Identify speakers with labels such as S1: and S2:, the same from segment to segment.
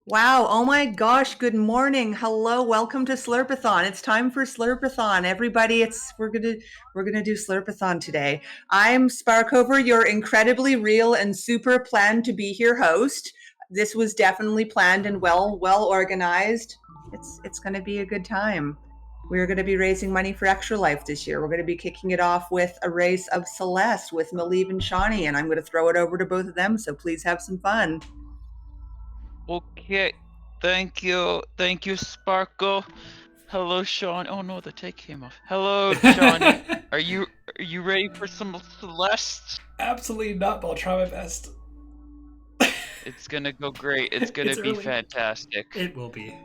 S1: Wow, oh my gosh, good morning. Hello, welcome to Slurpathon. It's time for Slurpathon. Everybody, we're gonna do Slurpathon today. I'm Sparkover, your incredibly real and super planned to be here host. This was definitely planned and well organized. It's gonna be a good time. We're gonna be raising money for Extra Life this year. We're gonna be kicking it off with a race of Celeste with Mileve and Shauny, and I'm gonna throw it over to both of them, so please have some fun.
S2: Okay, thank you, Sparkle. Hello, Sean. Oh no, the take came off. Hello, Johnny. Are you ready for some Celeste?
S3: Absolutely not, but I'll try my best.
S2: It's gonna go great. It's gonna be fantastic.
S3: It will be.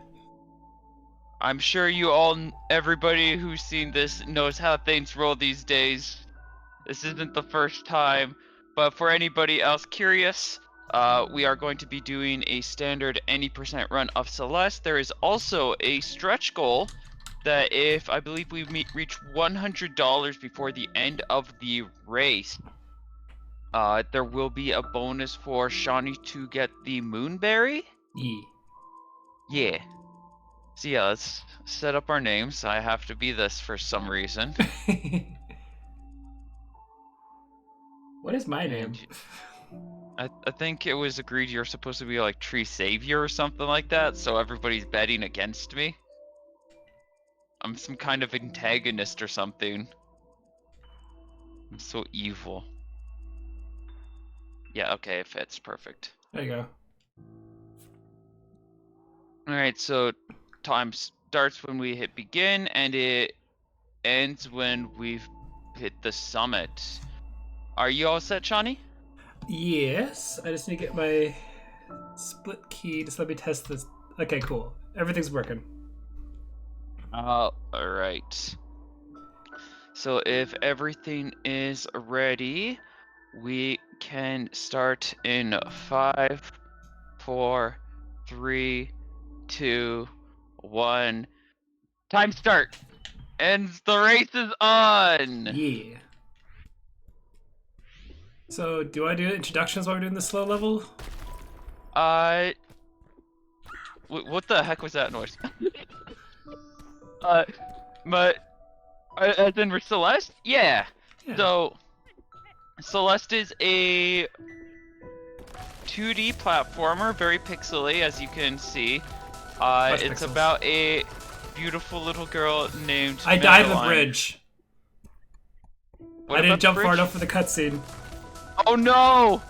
S2: I'm sure everybody who's seen this knows how things roll these days. This isn't the first time, but for anybody else curious, we are going to be doing a standard any percent run of Celeste. There is also a stretch goal that if I believe we reach $100 before the end of the race, there will be a bonus for Shauny to get the Moonberry. Yeah. So yeah, let's set up our names. I have to be this for some reason.
S3: What is my name?
S2: I think it was agreed you're supposed to be like Tree Savior or something like that, so everybody's betting against me. I'm some kind of antagonist or something. I'm so evil. Yeah, okay, it fits. Perfect.
S3: There you go.
S2: Alright, so time starts when we hit begin, and it ends when we've hit the summit. Are you all set, Shauny?
S3: Yes, I just need to get my split key. Just let me test this. Okay, cool. Everything's working.
S2: Alright. So if everything is ready, we can start in 5, 4, 3, 2, 1. Time start! And the race is on!
S3: Yeah. So, do I do introductions while we're doing the slow level?
S2: What the heck was that noise? But, as in for Celeste? Yeah. So, Celeste is a 2D platformer, very pixely, as you can see. It's about a beautiful little girl named
S3: I died on the bridge. I didn't jump far enough for the cutscene.
S2: Oh no!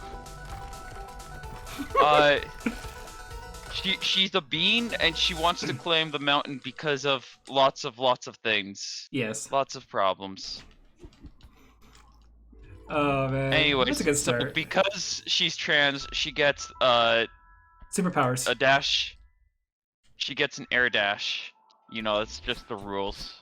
S2: She's a bean, and she wants to claim the mountain because of lots of things.
S3: Yes.
S2: Lots of problems.
S3: Oh man.
S2: Anyways,
S3: that's a good start.
S2: So because she's trans, she gets
S3: superpowers.
S2: A dash. She gets an air dash. You know, it's just the rules.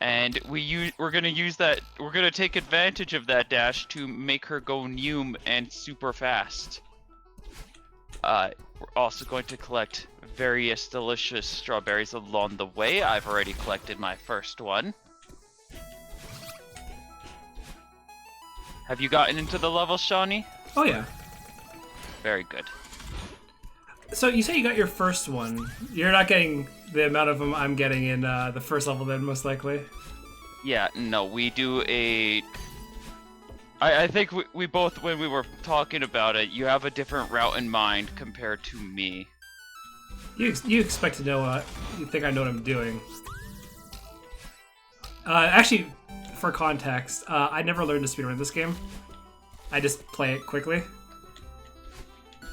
S2: And we're gonna use that. We're gonna take advantage of that dash to make her go Neum and super fast. We're also going to collect various delicious strawberries along the way. I've already collected my first one. Have you gotten into the level, Shauny?
S3: Oh yeah.
S2: Very good.
S3: So you say you got your first one. You're not getting the amount of them I'm getting in the first level then, most likely.
S2: Yeah, no, we do a... I think we both, when we were talking about it, you have a different route in mind compared to me.
S3: You expect to know, you think I know what I'm doing. Actually, for context, I never learned to speedrun this game. I just play it quickly.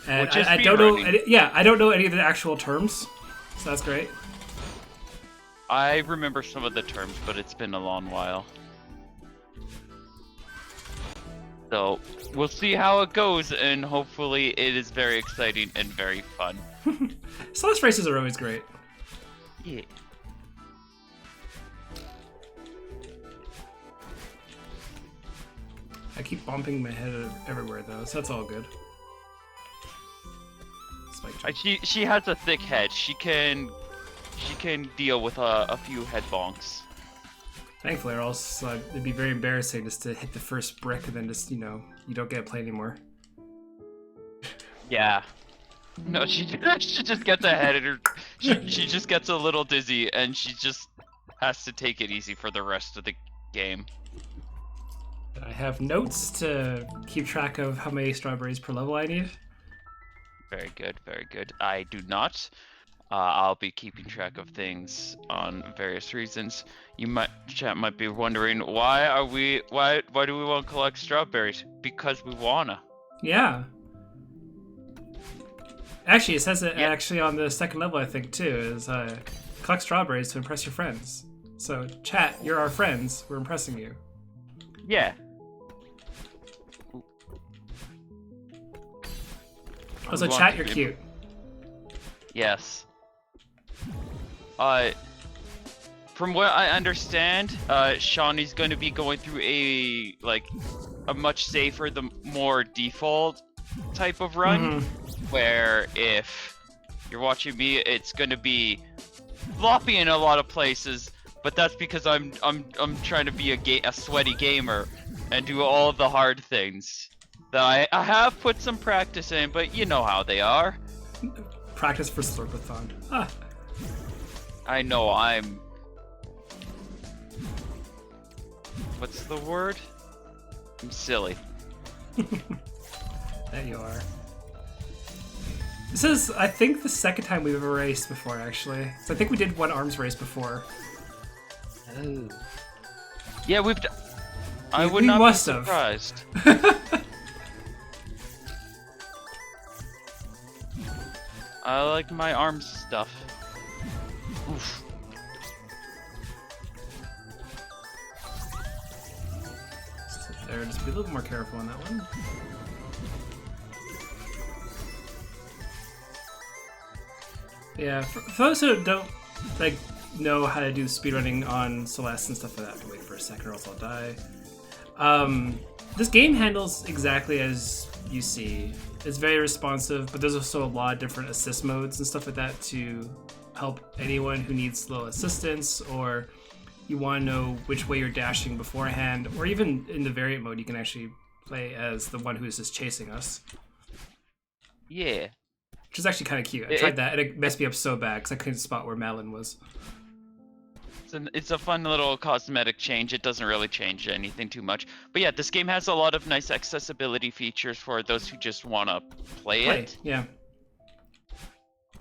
S3: And I don't know. I don't know any of the actual terms, so that's great.
S2: I remember some of the terms, but it's been a long while. So we'll see how it goes, and hopefully it is very exciting and very fun.
S3: Celeste races are always great.
S2: Yeah.
S3: I keep bumping my head everywhere though, so that's all good.
S2: She has a thick head. She can deal with a few head bonks.
S3: Thankfully, or else it'd be very embarrassing just to hit the first brick and then just, you don't get to play anymore.
S2: Yeah. No, she just gets ahead and she just gets a little dizzy and she just has to take it easy for the rest of the game.
S3: I have notes to keep track of how many strawberries per level I need.
S2: Very good, very good. I do not. I'll be keeping track of things on various reasons. Chat might be wondering why do we want to collect strawberries? Because we wanna.
S3: Yeah. Actually, it says it actually on the second level, I think, too, is collect strawberries to impress your friends. So, chat, you're our friends. We're impressing you.
S2: Yeah.
S3: Also, chat, you're cute.
S2: Yes. From what I understand, Shauny's going to be going through a much safer, the more default type of run, where if you're watching me, it's going to be floppy in a lot of places, but that's because I'm trying to be a sweaty gamer and do all of the hard things that I have put some practice in, but you know how they are.
S3: Practice for Slurpathon. Ah.
S2: I know I'm... What's the word? I'm silly.
S3: There you are. This is, I think, the second time we've ever raced before, actually. So I think we did one arms race before.
S2: Oh. Yeah, we've... I would not be surprised. I like my arms stuff. Oof.
S3: Sit there, just be a little more careful on that one. Yeah, for those who don't know how to do speedrunning on Celeste and stuff like that, I have to wait for a second or else I'll die. This game handles exactly as you see. It's very responsive, but there's also a lot of different assist modes and stuff like that to help anyone who needs little assistance, or you want to know which way you're dashing beforehand, or even in the variant mode you can actually play as the one who's just chasing us.
S2: Yeah.
S3: Which is actually kind of cute. I tried that and it messed me up so bad because I couldn't spot where Madeline was.
S2: It's a fun little cosmetic change. It doesn't really change anything too much. But yeah, this game has a lot of nice accessibility features for those who just want to play it.
S3: Yeah.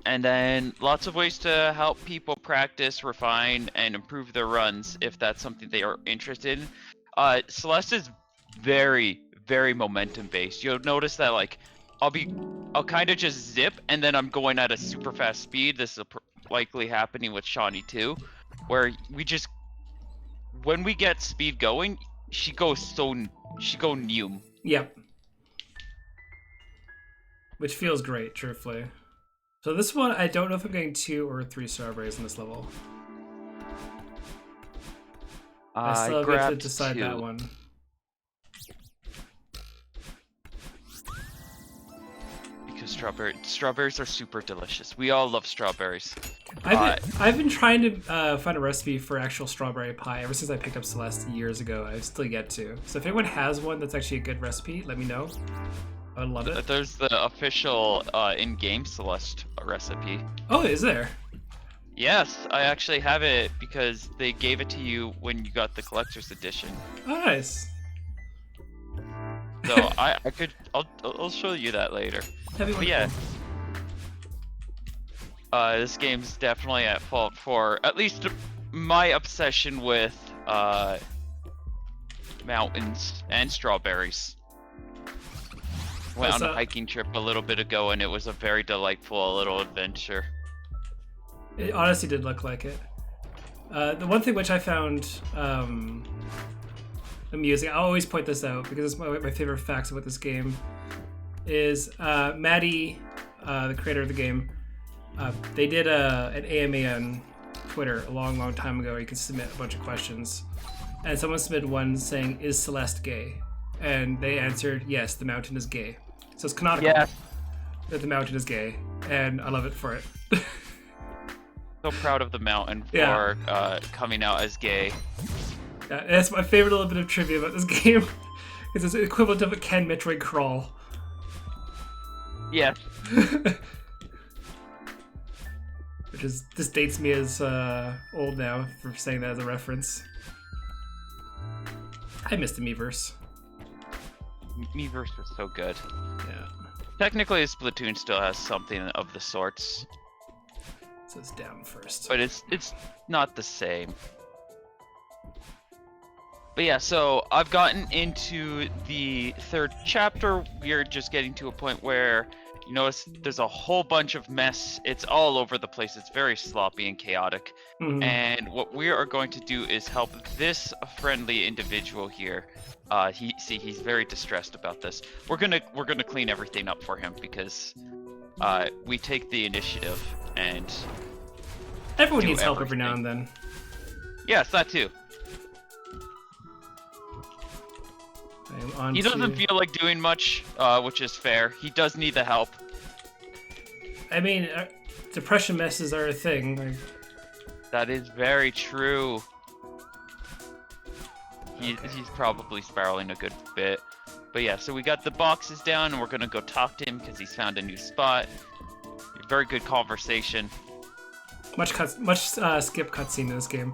S2: And then lots of ways to help people practice, refine, and improve their runs if that's something they are interested in. Celeste is very, very momentum based. You'll notice that I'll kind of just zip and then I'm going at a super fast speed. This is likely happening with Shauny too, where when we get speed going, she go neum.
S3: Yep. Which feels great, truthfully. So this one, I don't know if I'm getting 2 or 3 strawberries in this level. I still have to decide
S2: 2.
S3: that one.
S2: Because strawberries are super delicious. We all love strawberries.
S3: I've been trying to find a recipe for actual strawberry pie ever since I picked up Celeste years ago. I've still yet to. So if anyone has one that's actually a good recipe, let me know. I would love it.
S2: There's the official in-game Celeste recipe.
S3: Oh, is there?
S2: Yes, I actually have it because they gave it to you when you got the collector's edition.
S3: Oh, nice.
S2: So I'll show you that later. But yeah, this game's definitely at fault for at least my obsession with mountains and strawberries. Went on a hiking trip a little bit ago, and it was a very delightful little adventure.
S3: It honestly did look like it. The one thing which I found amusing, I always point this out because it's my favorite facts about this game, is Maddie, the creator of the game, they did an AMA on Twitter a long time ago where you could submit a bunch of questions. And someone submitted one saying, "Is Celeste gay?" And they answered, "Yes, the mountain is gay." So it's canonical.
S2: Yeah.
S3: that the mountain is gay, and I love it for it.
S2: So proud of the mountain for coming out as gay.
S3: Yeah, that's my favorite little bit of trivia about this game. It's the equivalent of a Ken Metroid crawl.
S2: Yeah.
S3: Which is, this dates me as old now for saying that as a reference. I missed the Miiverse.
S2: Miiverse was so good.
S3: Yeah.
S2: Technically, Splatoon still has something of the sorts.
S3: It says down first.
S2: But it's not the same. But yeah, so I've gotten into the third chapter. We're just getting to a point where you notice there's a whole bunch of mess. It's all over the place. It's very sloppy and chaotic.
S3: Mhm.
S2: And what we are going to do is help this friendly individual here. He's very distressed about this. We're gonna clean everything up for him because we take the initiative and
S3: Everyone needs help every now and then.
S2: yes, that too. He doesn't feel like doing much, which is fair. He does need the help.
S3: I mean, depression messes are a thing. Like...
S2: That is very true. He's probably spiraling a good bit. But yeah, so we got the boxes down, and we're gonna go talk to him because he's found a new spot. Very good conversation.
S3: Much skip cutscene in this game.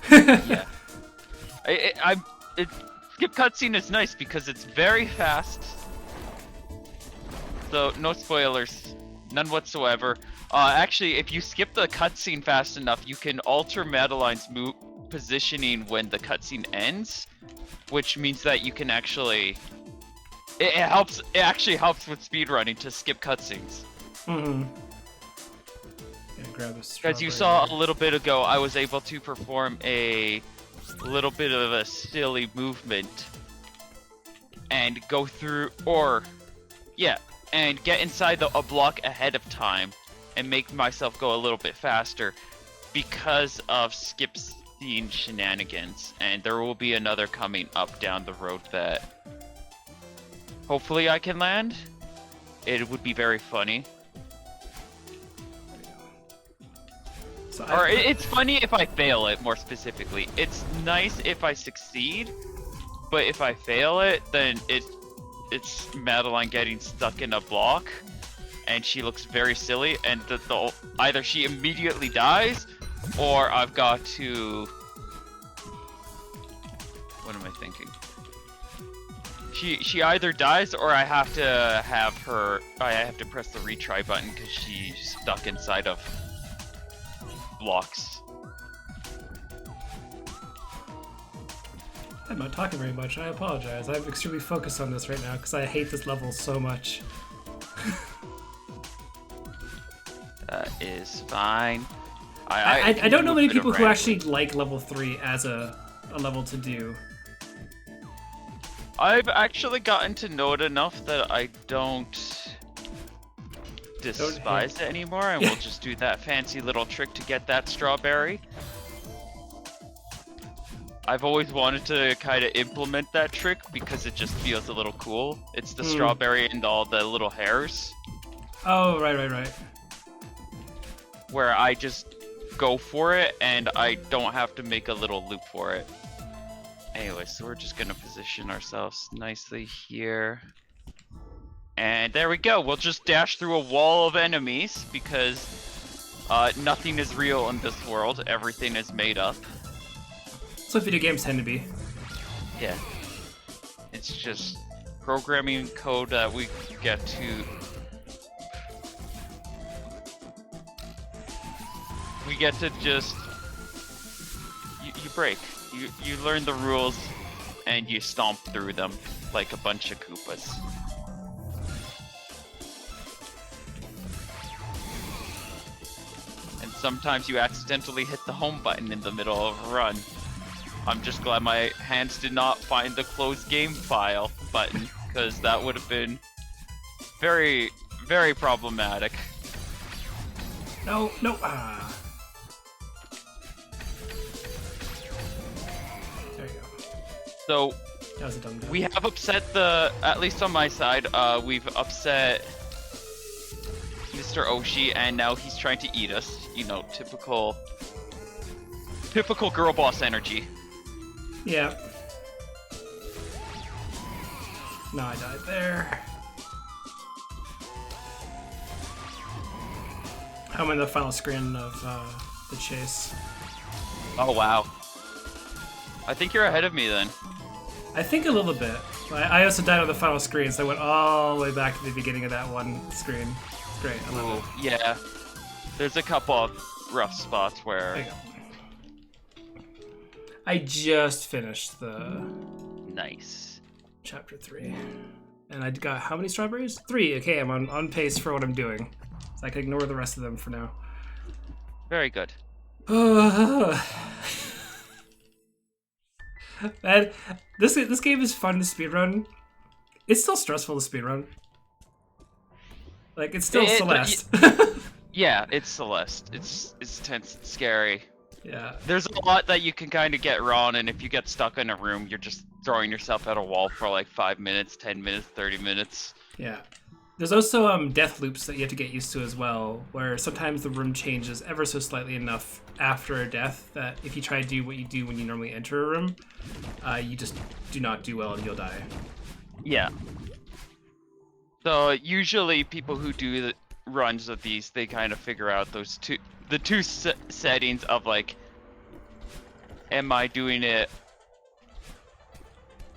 S2: Yeah. Skip cutscene is nice because it's very fast. So no spoilers, none whatsoever. Actually, if you skip the cutscene fast enough, you can alter Madeline's positioning when the cutscene ends, which means that you can actually. It actually helps with speedrunning to skip cutscenes.
S3: Mm-hmm. Yeah, grab a strawberry.
S2: As you saw a little bit ago, I was able to perform a little bit of a silly movement and go through, and get inside a block ahead of time and make myself go a little bit faster because of skip scene shenanigans. And there will be another coming up down the road that hopefully I can land. It would be very funny.
S3: So
S2: it's funny if I fail it, more specifically. It's nice if I succeed, but if I fail it, then it's Madeline getting stuck in a block, and she looks very silly, and either she immediately dies, or I've got to... What am I thinking? She either dies, or I have to press the retry button because she's stuck inside of blocks.
S3: I'm not talking very much. I apologize. I'm extremely focused on this right now because I hate this level so much.
S2: That is fine.
S3: I don't know many people who actually like level 3 as a level to do.
S2: I've actually gotten to know it enough that I don't despise it anymore, and we'll just do that fancy little trick to get that strawberry. I've always wanted to kind of implement that trick because it just feels a little cool. It's the strawberry and all the little hairs.
S3: Oh, right.
S2: Where I just go for it and I don't have to make a little loop for it. Anyway, so we're just gonna position ourselves nicely here. And there we go. We'll just dash through a wall of enemies because nothing is real in this world. Everything is made up.
S3: That's what video games tend to be.
S2: Yeah. It's just programming code that we get to... We get to just... You break. You learn the rules and you stomp through them like a bunch of Koopas. And sometimes you accidentally hit the home button in the middle of a run. I'm just glad my hands did not find the close game file button, because that would have been very, very problematic.
S3: No. There you go.
S2: So,
S3: that was a dumb
S2: we have upset at least on my side, we've upset Mr. Oshi, and now he's trying to eat us. You know, typical girl boss energy.
S3: Yeah. No, I died there. I'm in the final screen of the chase.
S2: Oh wow. I think you're ahead of me then.
S3: I think a little bit. I also died on the final screen, so I went all the way back to the beginning of that one screen. Great, I love it.
S2: Yeah. There's a couple of rough spots where...
S3: I just finished the...
S2: Nice.
S3: Chapter 3. And I got how many strawberries? 3. Okay, I'm on pace for what I'm doing. So I can ignore the rest of them for now.
S2: Very good.
S3: Man, this game is fun to speedrun. It's still stressful to speedrun. Like, it's still Celeste.
S2: Yeah, it's Celeste. It's tense and scary.
S3: Yeah.
S2: There's a lot that you can kind of get wrong, and if you get stuck in a room, you're just throwing yourself at a wall for like 5 minutes, 10 minutes, 30 minutes.
S3: Yeah. There's also death loops that you have to get used to as well, where sometimes the room changes ever so slightly enough after a death that if you try to do what you do when you normally enter a room, you just do not do well and you'll die.
S2: Yeah. So usually people who do the runs of these, they kind of figure out the two settings of like, am I doing it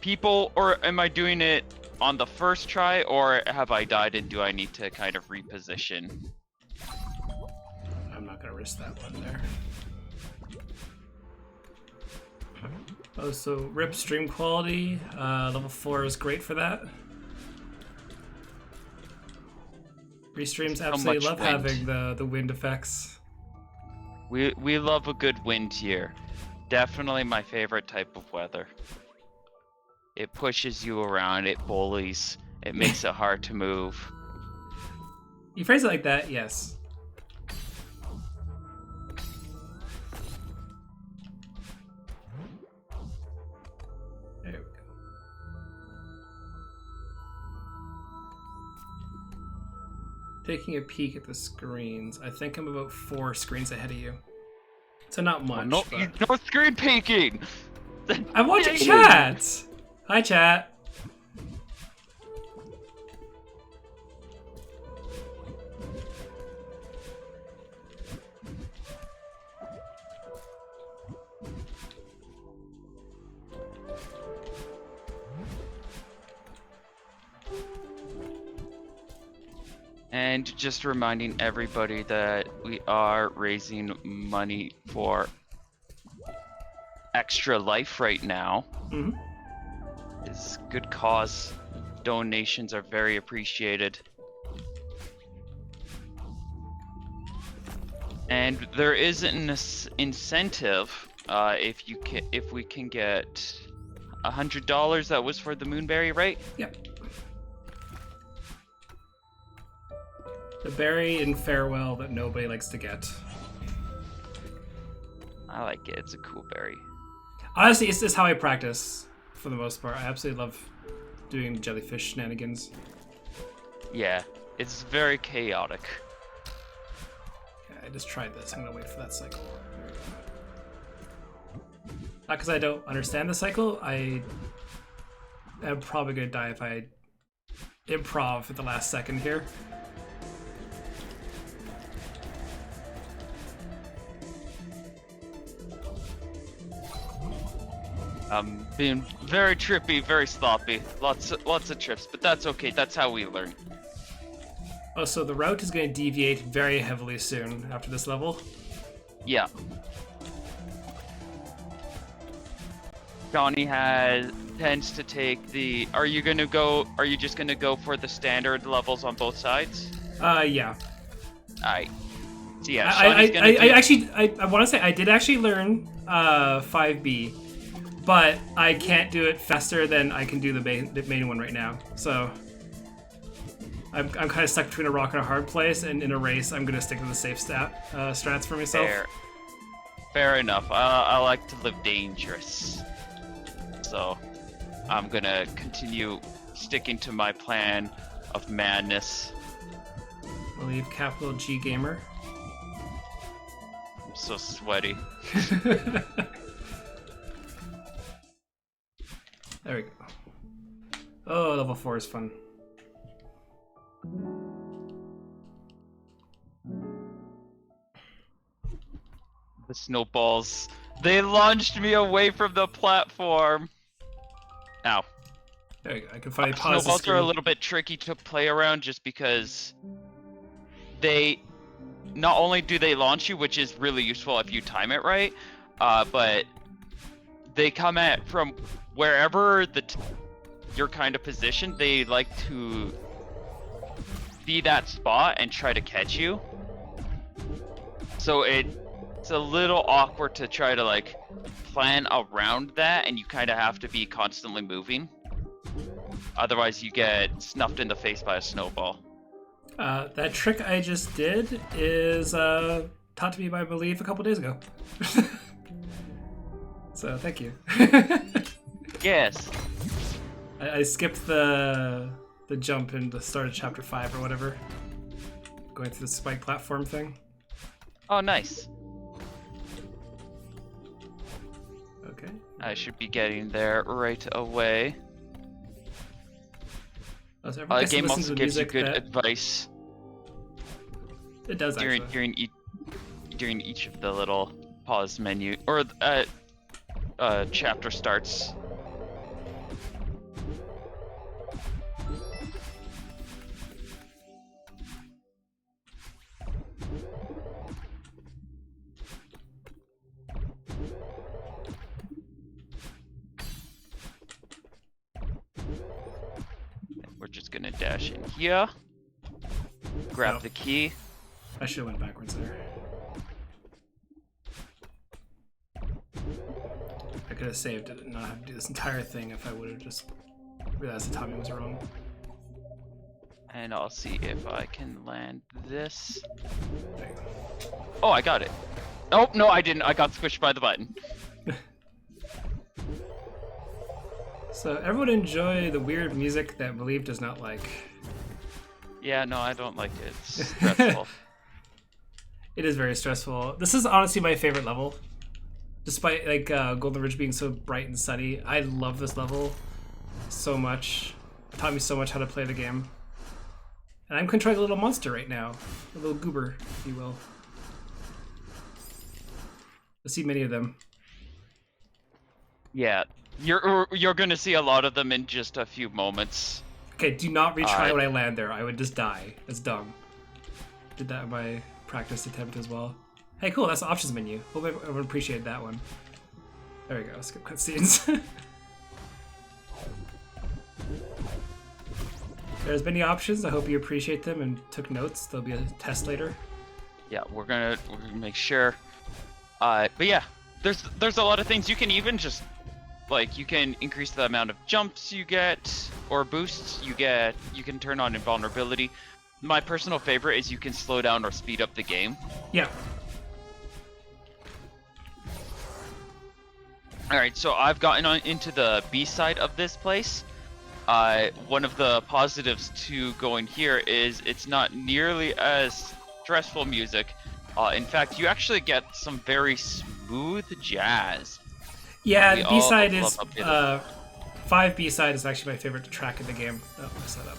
S2: people, or am I doing it on the first try, or have I died and do I need to kind of reposition?
S3: I'm not gonna risk that one there. Oh, so RIP stream quality, level 4 is great for that. Restreams absolutely love having the wind effects.
S2: We love a good wind here. Definitely my favorite type of weather. It pushes you around, it bullies, it makes it hard to move.
S3: You phrase it like that, yes. There we go. Taking a peek at the screens. I think I'm about 4 screens ahead of you. So not much.
S2: No,
S3: but...
S2: no screen peeking!
S3: I'm watching chat! Hi, chat.
S2: And just reminding everybody that we are raising money for Extra Life right now.
S3: Mm-hmm.
S2: It's a good cause. Donations are very appreciated. And there is an incentive if we can get $100. That was for the Moonberry, right?
S3: Yep. The berry in Farewell that nobody likes to get.
S2: I like it. It's a cool berry.
S3: Honestly, it's just how I practice for the most part. I absolutely love doing jellyfish shenanigans.
S2: Yeah, it's very chaotic.
S3: Okay, I just tried this. I'm gonna wait for that cycle. Not because I don't understand the cycle. I'm probably gonna die if I improv at the last second here.
S2: Being very trippy, very sloppy, lots of trips, but that's okay. That's how we learn.
S3: Oh, so the route is going to deviate very heavily soon after this level.
S2: Yeah. Johnny tends to take the. Are you just gonna go for the standard levels on both sides?
S3: Yeah.
S2: Alright. So yeah,
S3: I want to say I did actually learn 5B. But I can't do it faster than I can do the main one right now. So I'm kind of stuck between a rock and a hard place, and in a race, I'm gonna stick to the safe strats for myself.
S2: Fair enough. I like to live dangerous, so I'm gonna continue sticking to my plan of madness.
S3: believe capital G Gamer.
S2: I'm so sweaty.
S3: There we go. Oh, level 4 is fun.
S2: The snowballs. They launched me away from the platform. Ow.
S3: There you go. I can finally pause the
S2: Snowballs
S3: screen.
S2: are a little bit tricky to play around just because they not only do they launch you, which is really useful if you time it right, but they come at from wherever you're kind of positioned. They like to be that spot and try to catch you. So it's a little awkward to try to like plan around that, and you kind of have to be constantly moving. Otherwise, you get snuffed in the face by a snowball.
S3: That trick I just did is taught to me by Mileve a couple days ago. So thank you.
S2: Yes.
S3: I skipped the jump in the start of chapter 5 or whatever. Going through the spike platform thing.
S2: Oh, nice.
S3: Okay.
S2: I should be getting there right away.
S3: Oh, so everyone gets to
S2: Game
S3: listen
S2: also
S3: to
S2: gives you
S3: music
S2: good
S3: that-
S2: advice
S3: It does actually.
S2: during each of the little pause menu or chapter starts. We're just gonna dash in here, grab
S3: Oh.
S2: the key.
S3: I should have went backwards there. I could have saved it and not have to do this entire thing if I would have just realized the timing was wrong.
S2: And I'll see if I can land this.
S3: There you go.
S2: Oh, I got it. Oh, no, I didn't. I got squished by the button.
S3: So everyone enjoy the weird music that Mileve does not like.
S2: Yeah, no, I don't like it. It's stressful.
S3: It is very stressful. This is honestly my favorite level. Despite like Golden Ridge being so bright and sunny, I love this level so much. It taught me so much how to play the game. And I'm controlling a little monster right now. A little goober, if you will. I see many of them.
S2: Yeah, you're gonna see a lot of them in just a few moments.
S3: Okay, do not retry when I land there. I would just die. That's dumb. Did that in my practice attempt as well. Hey, cool, that's the options menu. Hope everyone appreciated that one. There we go, skip cutscenes. There's many options. I hope you appreciate them and took notes. There'll be a test later.
S2: Yeah, we're gonna make sure. But yeah, there's a lot of things you can even just like you can increase the amount of jumps you get or boosts you get. You can turn on invulnerability. My personal favorite is you can slow down or speed up the game.
S3: Yeah.
S2: All right, so I've gotten into the B side of this place. One of the positives to going here is it's not nearly as stressful music. In fact, you actually get some very smooth jazz.
S3: Yeah,
S2: We
S3: the
S2: all
S3: B-side
S2: love
S3: is,
S2: a bit of-
S3: 5 B-side is actually my favorite track in the game. Oh, I messed that up.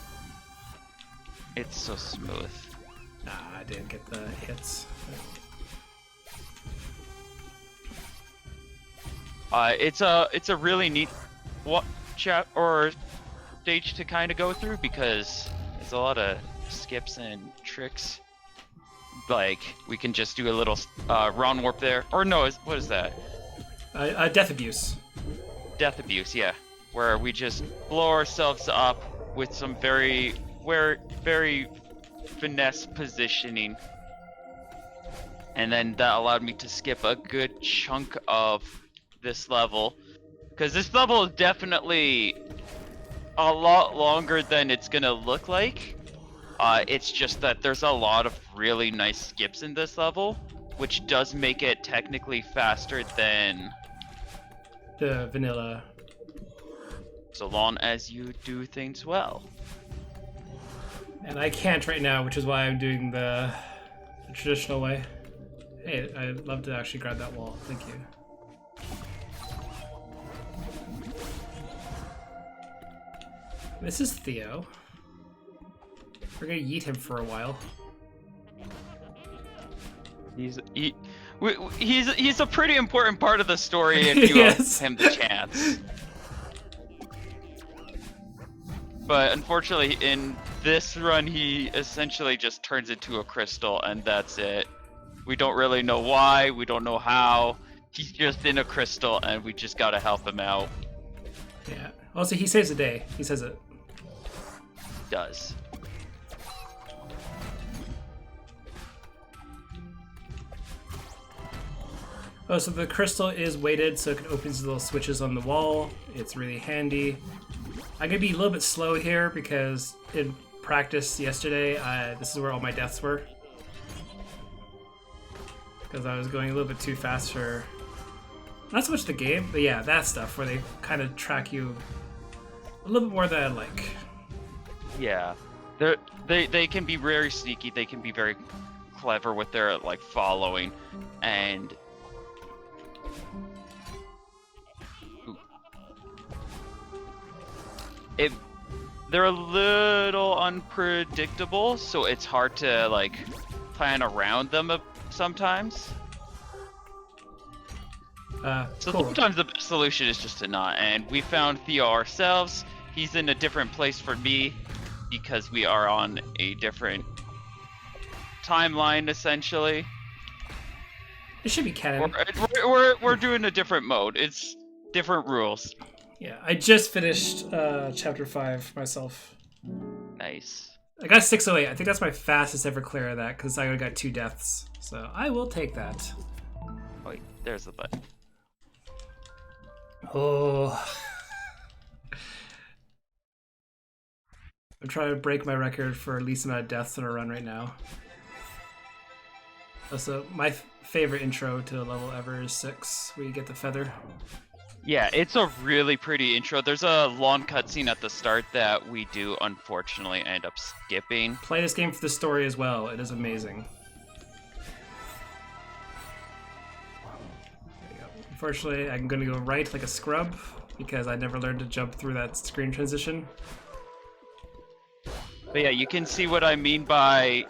S2: It's so smooth.
S3: Nah, I didn't get the hits.
S2: It's a really neat stage to kind of go through because there's a lot of skips and tricks. Like we can just do a little round warp there, or no, what is that?
S3: Death abuse.
S2: Death abuse, yeah, where we just blow ourselves up with some very finesse positioning, and then that allowed me to skip a good chunk of this level, because this level is definitely a lot longer than it's gonna look like. It's just that there's a lot of really nice skips in this level, which does make it technically faster than
S3: The vanilla.
S2: so long as you do things well.
S3: And I can't right now, which is why I'm doing the traditional way. Hey, I'd love to actually grab that wall. Thank you. This is Theo. We're gonna yeet him for a while.
S2: He's a pretty important part of the story if you
S3: Yes.
S2: give him the chance. But unfortunately, in this run, he essentially just turns into a crystal, and that's it. We don't really know why, we don't know how. He's just in a crystal, and we just gotta help him out.
S3: Yeah. Also, he saves the day. He says it.
S2: Does.
S3: Oh, so the crystal is weighted, so it can open these little switches on the wall. It's really handy. I'm gonna be a little bit slow here because in practice yesterday, this is where all my deaths were. Because I was going a little bit too fast for not so much the game, but yeah, that stuff where they kind of track you a little bit more than I like.
S2: Yeah, they can be very sneaky. They can be very clever with their like following, and they're a little unpredictable, so it's hard to like plan around them sometimes. So
S3: Cool.
S2: sometimes the best solution is just to not. And we found Theo ourselves. He's in a different place from me because we are on a different timeline, essentially.
S3: It should be canon.
S2: We're doing a different mode. It's different rules.
S3: Yeah, I just finished chapter 5 myself.
S2: Nice.
S3: I got 608. I think that's my fastest ever clear of that because I only got 2 deaths. So I will take that.
S2: Wait, there's the button.
S3: Oh. I'm trying to break my record for least amount of deaths in a run right now. Also, my favorite intro to a level ever is 6, where you get the feather.
S2: Yeah, it's a really pretty intro. There's a long cutscene at the start that we do unfortunately end up skipping.
S3: Play this game for the story as well. It is amazing. There you go. Unfortunately, I'm going to go right like a scrub because I never learned to jump through that screen transition.
S2: But yeah, you can see what I mean by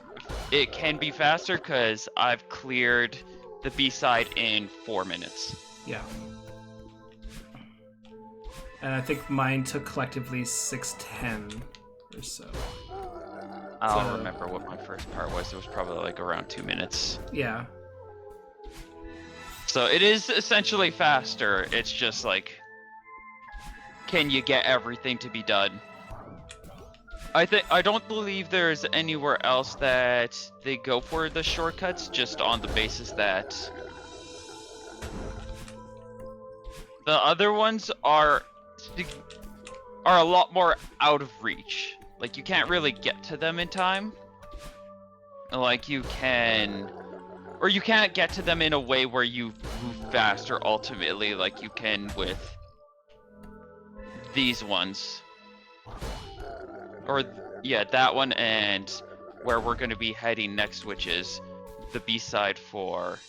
S2: it can be faster because I've cleared the B-side in 4 minutes.
S3: Yeah. And I think mine took collectively 6:10 or so.
S2: I don't remember what my first part was. It was probably like around 2 minutes.
S3: Yeah.
S2: So it is essentially faster. It's just like, can you get everything to be done? I don't believe there's anywhere else that they go for the shortcuts, just on the basis that the other ones are a lot more out of reach. Like, you can't really get to them in time. Like, you can... Or you can't get to them in a way where you move faster, ultimately, like you can with these ones. Or, yeah, that one, and where we're going to be heading next, which is the B-side for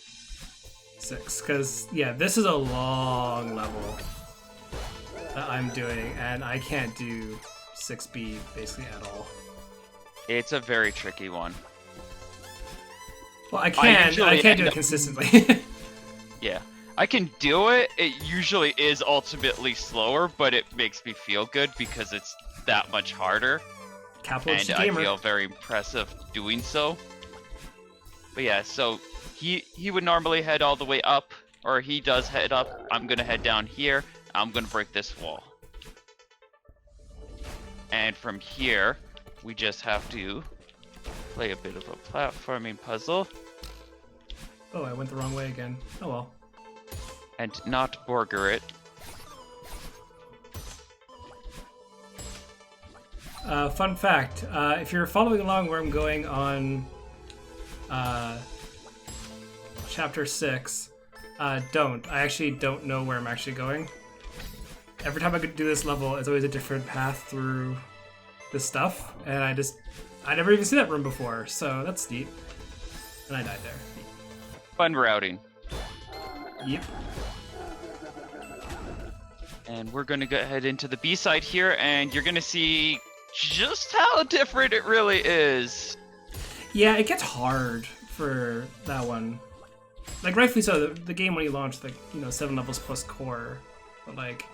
S3: 6, because, yeah, this is a long level that I'm doing, and I can't do 6B basically at all.
S2: It's a very tricky one.
S3: Well, I can't do it consistently.
S2: Yeah. I can do it. It usually is ultimately slower, but it makes me feel good because it's that much harder.
S3: Capital
S2: And
S3: H
S2: I
S3: gamer.
S2: feel very impressive doing so. But yeah, so he would normally head all the way up, or he does head up. I'm gonna head down here. I'm gonna break this wall. And from here, we just have to play a bit of a platforming puzzle.
S3: Oh, I went the wrong way again. Oh well.
S2: And not Borger it.
S3: Fun fact, if you're following along where I'm going on chapter 6, don't. I actually don't know where I'm actually going. Every time I do this level, it's always a different path through the stuff, and I never even seen that room before, so that's neat. And I died there.
S2: Fun routing.
S3: Yep.
S2: And we're going to go ahead into the B side here, and you're going to see just how different it really is.
S3: Yeah, it gets hard for that one. Like, rightfully so, the game when you launched, like, 7 levels plus core. But, like,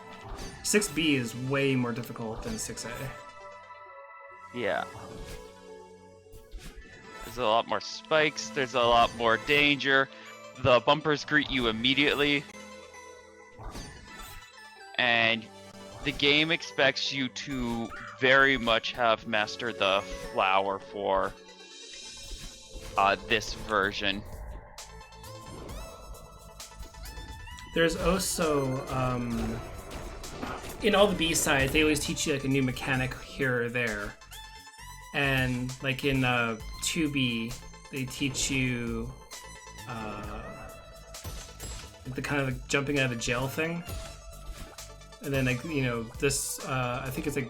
S3: 6B is way more difficult than 6A.
S2: Yeah. There's a lot more spikes, there's a lot more danger. The bumpers greet you immediately. And the game expects you to very much have mastered the flower for this version.
S3: There's also, in all the B-sides, they always teach you like a new mechanic here or there. And like in 2B, they teach you the kind of like jumping out of a jail thing. And then, like, this, I think it's like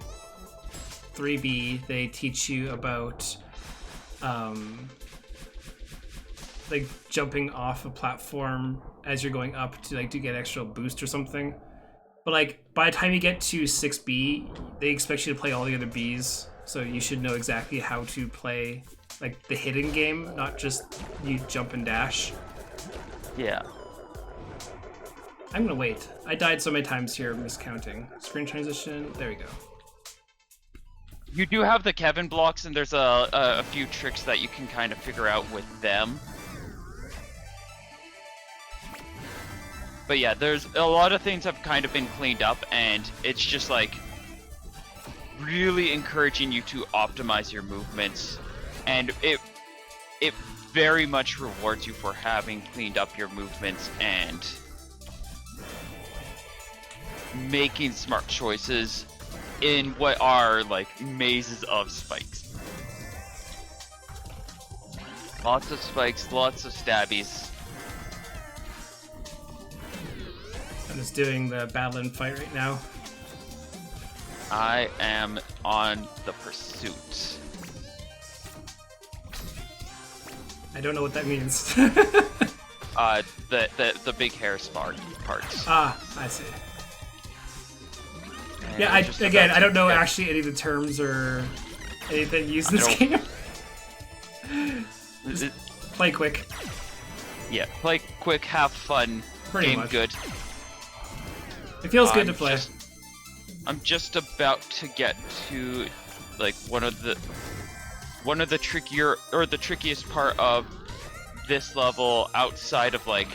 S3: 3B, they teach you about, like, jumping off a platform as you're going up to, like, to get extra boost or something. But, like, by the time you get to 6B, they expect you to play all the other Bs, so you should know exactly how to play, like, the hidden game, not just you jump and dash.
S2: Yeah.
S3: I'm gonna wait. I died so many times here, miscounting. Screen transition, there we go.
S2: You do have the Kevin blocks, and there's a few tricks that you can kind of figure out with them. But yeah, there's a lot of things have kind of been cleaned up, and it's just like really encouraging you to optimize your movements, and it very much rewards you for having cleaned up your movements and making smart choices in what are like mazes of spikes. Lots of spikes, lots of stabbies.
S3: I'm just doing the battle and fight right now.
S2: I am on the pursuit.
S3: I don't know what that means.
S2: The big hair spar parts.
S3: Ah, I see.
S2: And
S3: Yeah, I don't know actually any of the terms or anything used in this game. Just play quick.
S2: Yeah, play quick, have fun,
S3: Pretty
S2: game
S3: much.
S2: good.
S3: It feels good to play.
S2: I'm just about to get to like one of the trickier or the trickiest part of this level outside of like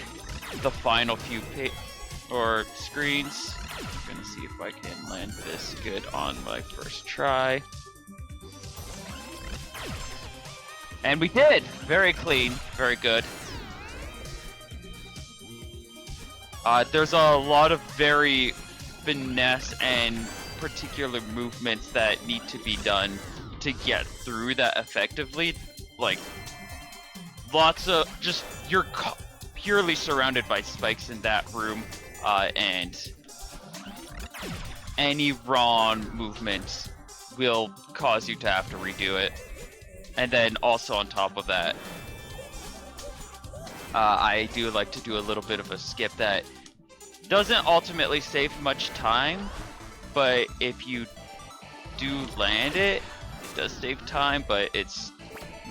S2: the final few screens. I'm gonna see if I can land this good on my first try. And we did! Very clean, very good. There's a lot of very finesse and particular movements that need to be done to get through that effectively. Like, lots of just, you're purely surrounded by spikes in that room, and any wrong movement will cause you to have to redo it. And then also on top of that, I do like to do a little bit of a skip that doesn't ultimately save much time, but if you do land it, it does save time, but it's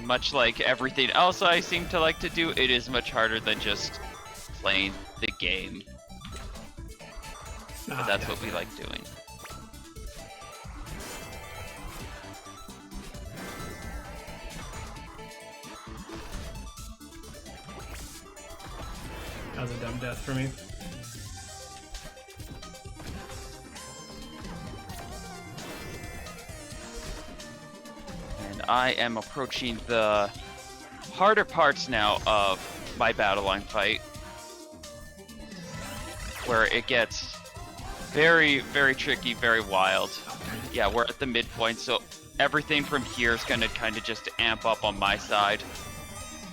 S2: much like everything else I seem to like to do, it is much harder than just playing the game. But that's what we like doing.
S3: That was a dumb death for me.
S2: And I am approaching the harder parts now of my battle line fight, where it gets very, very tricky, very wild. Yeah, we're at the midpoint, so everything from here is going to kind of just amp up on my side.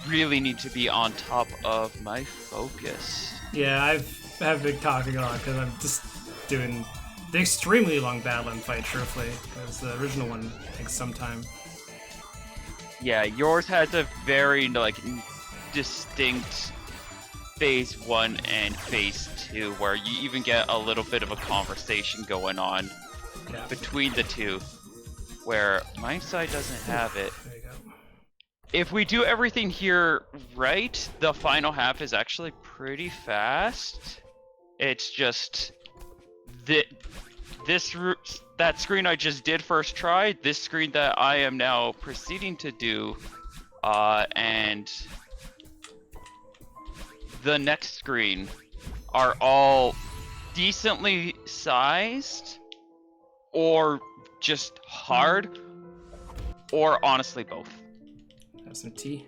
S2: Really need to be on top of my focus.
S3: Yeah, I've been talking a lot because I'm just doing the extremely long battle and fight, truthfully, because the original one takes some time.
S2: Yeah, yours has a very like distinct phase 1 and phase 2, where you even get a little bit of a conversation going on between the two, where my side doesn't have it.
S3: There you go.
S2: If we do everything here right, the final half is actually pretty fast. It's just that screen I just did first try, this screen that I am now proceeding to do, and the next screen are all decently sized, or just hard, or honestly both.
S3: Have some tea.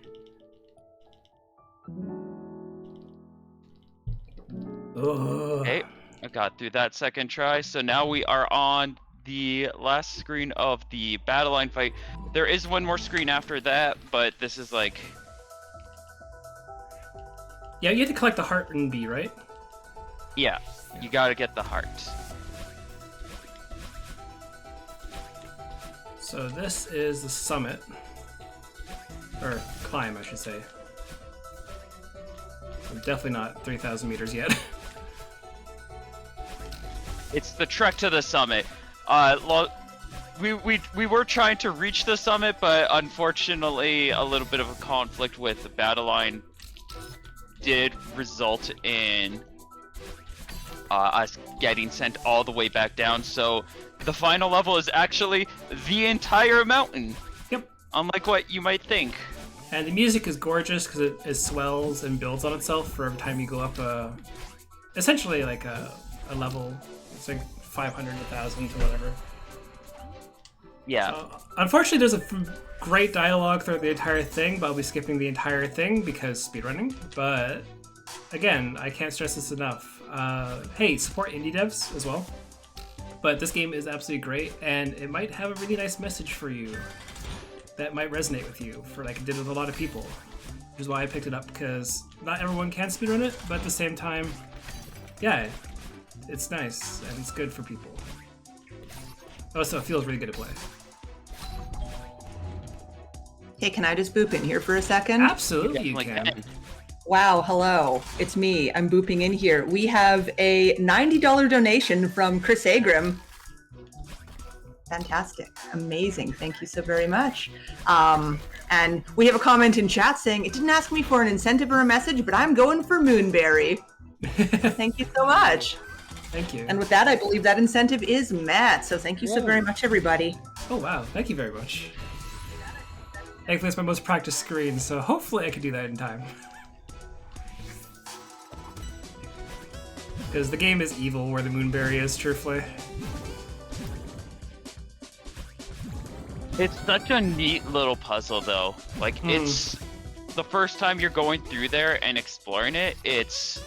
S2: Okay, I got through that second try, so now we are on the last screen of the battle line fight. There is one more screen after that, but this is like...
S3: Yeah, you have to collect the heart and B, right?
S2: Yeah, you gotta get the heart.
S3: So this is the summit. Or climb, I should say. I'm definitely not 3,000 meters yet.
S2: It's the trek to the summit. We were trying to reach the summit, but unfortunately a little bit of a conflict with the battle line did result in us getting sent all the way back down. So the final level is actually the entire mountain.
S3: Yep.
S2: Unlike what you might think.
S3: And the music is gorgeous because it swells and builds on itself for every time you go up essentially like a level. It's like 500, 1,000 to whatever.
S2: Yeah.
S3: Unfortunately, there's a great dialogue throughout the entire thing, but I'll be skipping the entire thing because speedrunning. But again, I can't stress this enough. Hey, support indie devs as well. But this game is absolutely great, and it might have a really nice message for you that might resonate with you, for like it did with a lot of people. Which is why I picked it up, because not everyone can speedrun it, but at the same time, yeah, it's nice and it's good for people. Also, it feels really good to play.
S1: Hey, can I just boop in here for a second?
S3: Absolutely, you can.
S1: Wow, hello. It's me. I'm booping in here. We have a $90 donation from Chris Agrim. Fantastic. Amazing. Thank you so very much. And we have a comment in chat saying, it didn't ask me for an incentive or a message, but I'm going for Moonberry. Thank you so much.
S3: Thank you.
S1: And with that, I believe that incentive is met. So thank you so very much, everybody.
S3: Oh, wow. Thank you very much. Thankfully, it's my most practiced screen, so hopefully I can do that in time. Because the game is evil where the Moonberry is, truthfully.
S2: It's such a neat little puzzle, though. Like, it's the first time you're going through there and exploring it, it's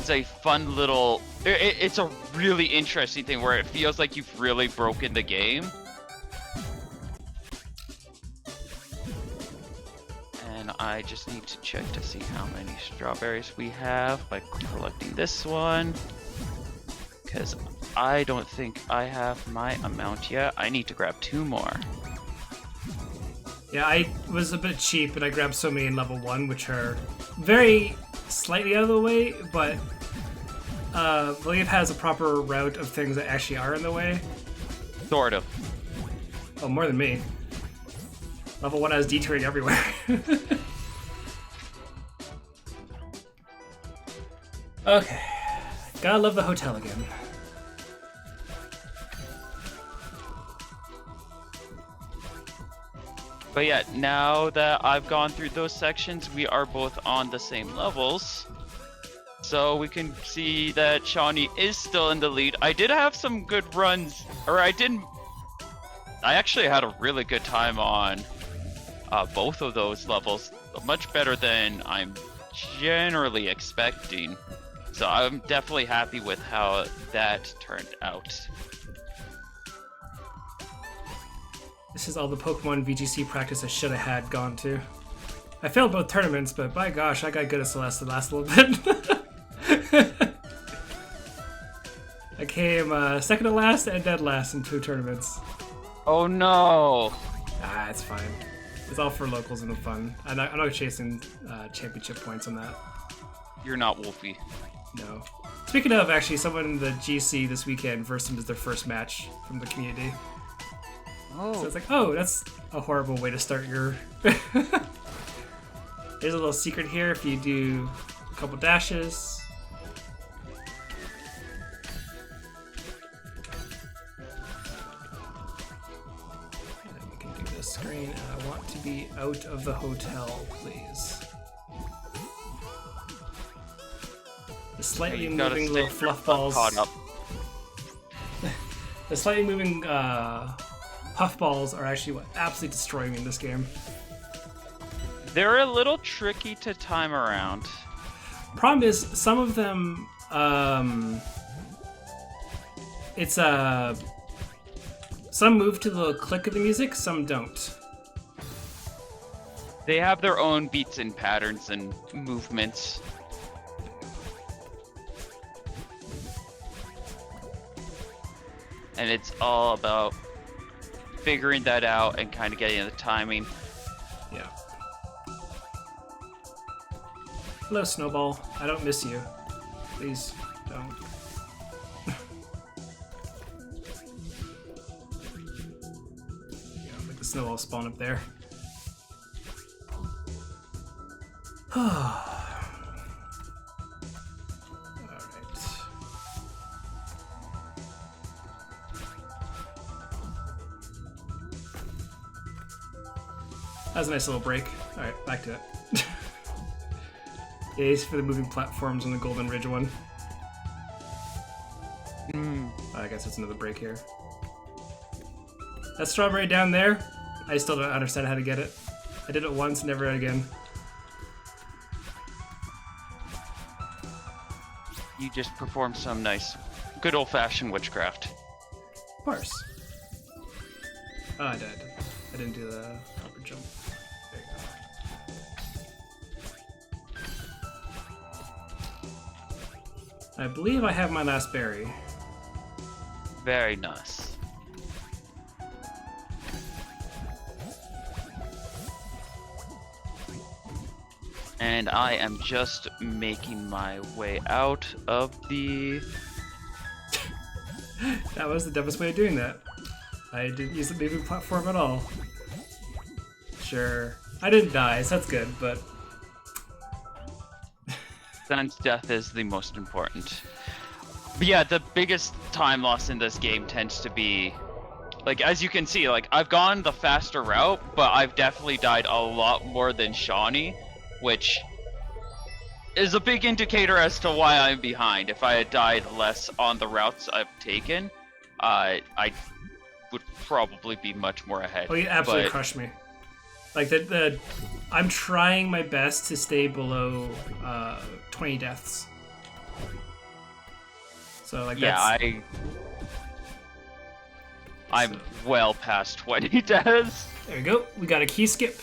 S2: a fun little... It's a really interesting thing where it feels like you've really broken the game. And I just need to check to see how many strawberries we have by collecting this one. Because I don't think I have my amount yet. I need to grab 2 more.
S3: Yeah, I was a bit cheap and I grabbed so many in level 1, which are very slightly out of the way, but Mileve has a proper route of things that actually are in the way.
S2: Sort of.
S3: Oh, more than me. Level 1 has detouring everywhere. Okay. Gotta love the hotel again.
S2: But yeah, now that I've gone through those sections, we are both on the same levels. So we can see that Shauny is still in the lead. I did have some good runs, or I actually had a really good time on both of those levels. Much better than I'm generally expecting. So I'm definitely happy with how that turned out.
S3: This is all the Pokemon VGC practice I should have had gone to. I failed both tournaments, but by gosh, I got good at Celeste the last little bit. I came second to last and dead last in 2 tournaments.
S2: Oh no!
S3: Ah, it's fine. It's all for locals and the fun. I'm not chasing championship points on that.
S2: You're not Wolfie.
S3: No. Speaking of, actually, someone in the GC this weekend versed him as their first match from the community.
S2: Oh.
S3: So it's like, oh, that's a horrible way to start your... There's a little secret here if you do a couple dashes. And then we can do this screen. And I want to be out of the hotel, please. The slightly moving little fluff balls. The slightly moving puff balls are actually what absolutely destroy me in this game.
S2: They're a little tricky to time around.
S3: Problem is, some of them, some move to the click of the music, some don't.
S2: They have their own beats and patterns and movements. And it's all about figuring that out and kind of getting the timing.
S3: Yeah. Hello, Snowball. I don't miss you. Please don't. Yeah, make the snowball spawn up there. Alright. That was a nice little break. Alright, back to it. A's for the moving platforms on the Golden Ridge one. I guess it's another break here. That strawberry down there, I still don't understand how to get it. I did it once, never again.
S2: You just performed some nice, good old-fashioned witchcraft.
S3: Of course. Oh, I did. I didn't do the proper jump. There you go. I believe I have my last berry.
S2: Very nice. And I am just making my way out of the...
S3: That was the dumbest way of doing that. I didn't use the moving platform at all. Sure. I didn't die, so that's good, but...
S2: Son's death is the most important. But yeah, the biggest time loss in this game tends to be... Like, as you can see, like, I've gone the faster route, but I've definitely died a lot more than Shauny, which is a big indicator as to why I'm behind. If I had died less on the routes I've taken, I would probably be much more ahead.
S3: Oh, you absolutely crushed me. Like, I'm trying my best to stay below 20 deaths. So, like,
S2: yeah,
S3: that's...
S2: I'm well past 20 deaths.
S3: There we go. We got a key skip.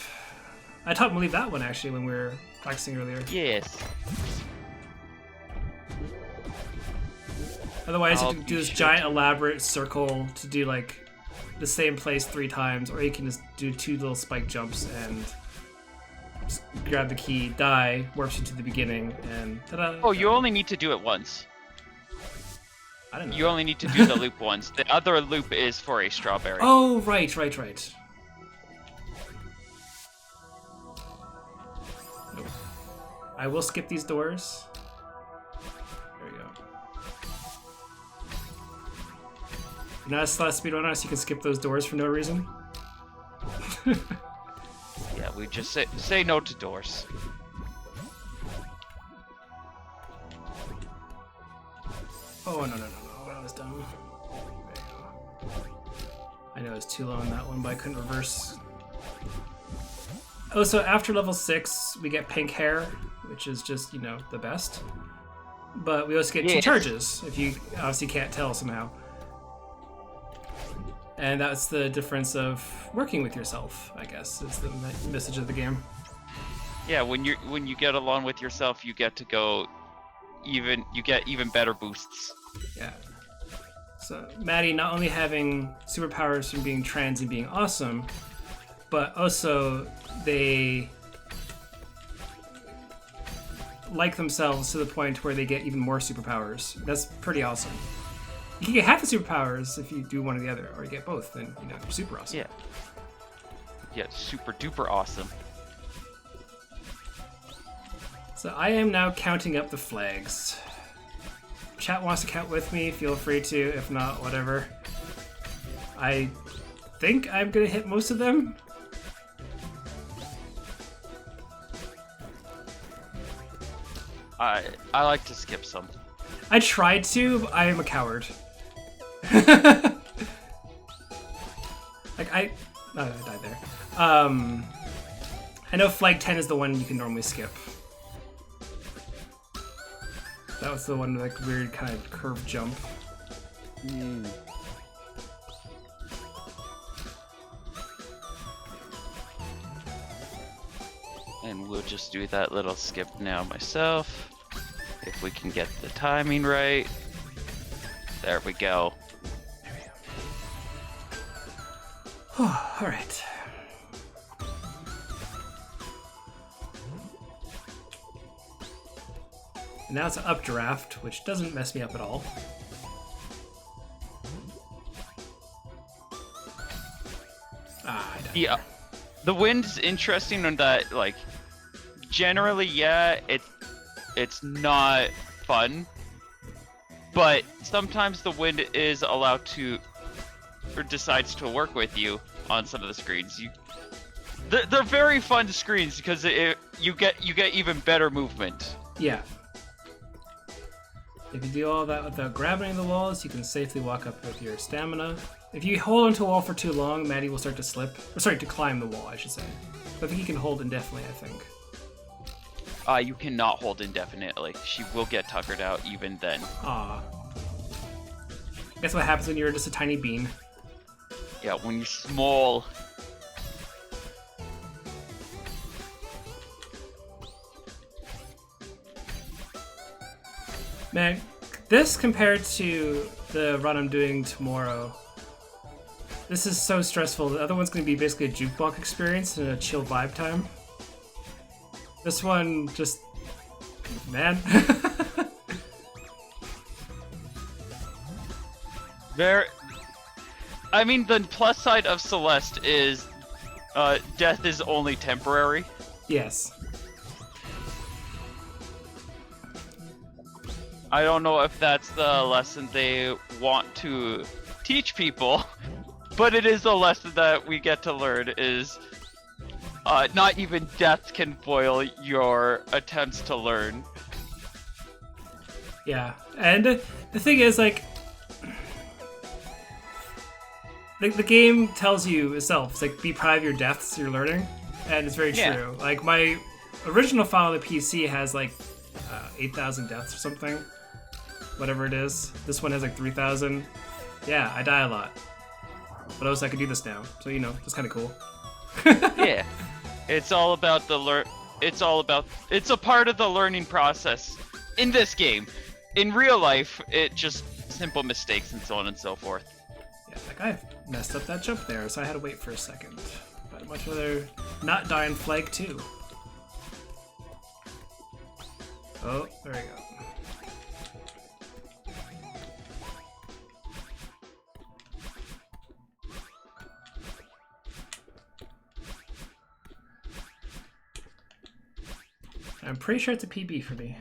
S3: I taught Mileve that one, actually, when we were practicing earlier.
S2: Yes.
S3: Otherwise, you have to do this giant elaborate circle to do, like, the same place 3 times, or you can just do 2 little spike jumps and just grab the key, die, warps you to the beginning, and ta-da!
S2: Oh, you only need to do it once.
S3: I don't know.
S2: You only need to do the loop once. The other loop is for a strawberry.
S3: Oh, right. Nope. I will skip these doors. There we go. You're not a Celeste speedrunner, so you can skip those doors for no reason.
S2: Yeah, we just say no to doors.
S3: Oh, no. That was dumb. There you go. I know it's too low on that one, but I couldn't reverse. Oh, so after level 6, we get pink hair, which is just, the best. But we also get 2 charges, if you obviously can't tell somehow. And that's the difference of working with yourself, I guess, is the message of the game.
S2: Yeah, when you get along with yourself, you get to go you get even better boosts.
S3: Yeah. So Maddie not only having superpowers from being trans and being awesome, but also they like themselves to the point where they get even more superpowers. That's pretty awesome. You can get half the superpowers if you do one or the other, or you get both, then you're super awesome.
S2: Yeah. Yeah, super duper awesome.
S3: So I am now counting up the flags. Chat wants to count with me, feel free to. If not, whatever. I think I'm gonna hit most of them.
S2: I like to skip some.
S3: I tried to, but I am a coward. I died there. I know flag 10 is the one you can normally skip. That was the one with like weird kind of curved jump.
S2: Mm. And we'll just do that little skip now myself. If we can get the timing right. There we go.
S3: Alright. Now it's an updraft, which doesn't mess me up at all. Ah, I died.
S2: Yeah. The wind's interesting in that, like, generally, yeah, it's not fun, but sometimes the wind is allowed to, or decides to work with you on some of the screens. They're very fun screens because you get even better movement.
S3: Yeah. If you do all that without grabbing the walls, you can safely walk up with your stamina. If you hold onto a wall for too long, Maddie will start to slip. Or sorry, to climb the wall, I should say. But I think you can hold indefinitely, I think.
S2: You cannot hold indefinitely. She will get tuckered out even then.
S3: Ah. That's what happens when you're just a tiny bean.
S2: Yeah, when you're small.
S3: Man, this compared to the run I'm doing tomorrow, this is so stressful. The other one's going to be basically a jukebox experience and a chill vibe time. This one just... man.
S2: I mean, the plus side of Celeste is death is only temporary.
S3: Yes.
S2: I don't know if that's the lesson they want to teach people, but it is a lesson that we get to learn is not even death can foil your attempts to learn.
S3: Yeah, and the thing is, like the game tells you itself, it's like, be proud of your deaths you're learning, and it's very true.
S2: Yeah.
S3: Like, my original file on the PC has, like, 8,000 deaths or something. Whatever it is. This one has, like, 3,000. Yeah, I die a lot. But also I can do this now, so, you know, it's kind of cool.
S2: Yeah. It's all about the it's a part of the learning process in this game. In real life, it just simple mistakes and so on and so forth.
S3: Yeah, like I messed up that jump there, so I had to wait for a second. But I'd much rather not die in Flag 2. Oh, there we go. I'm pretty sure it's a PB for me.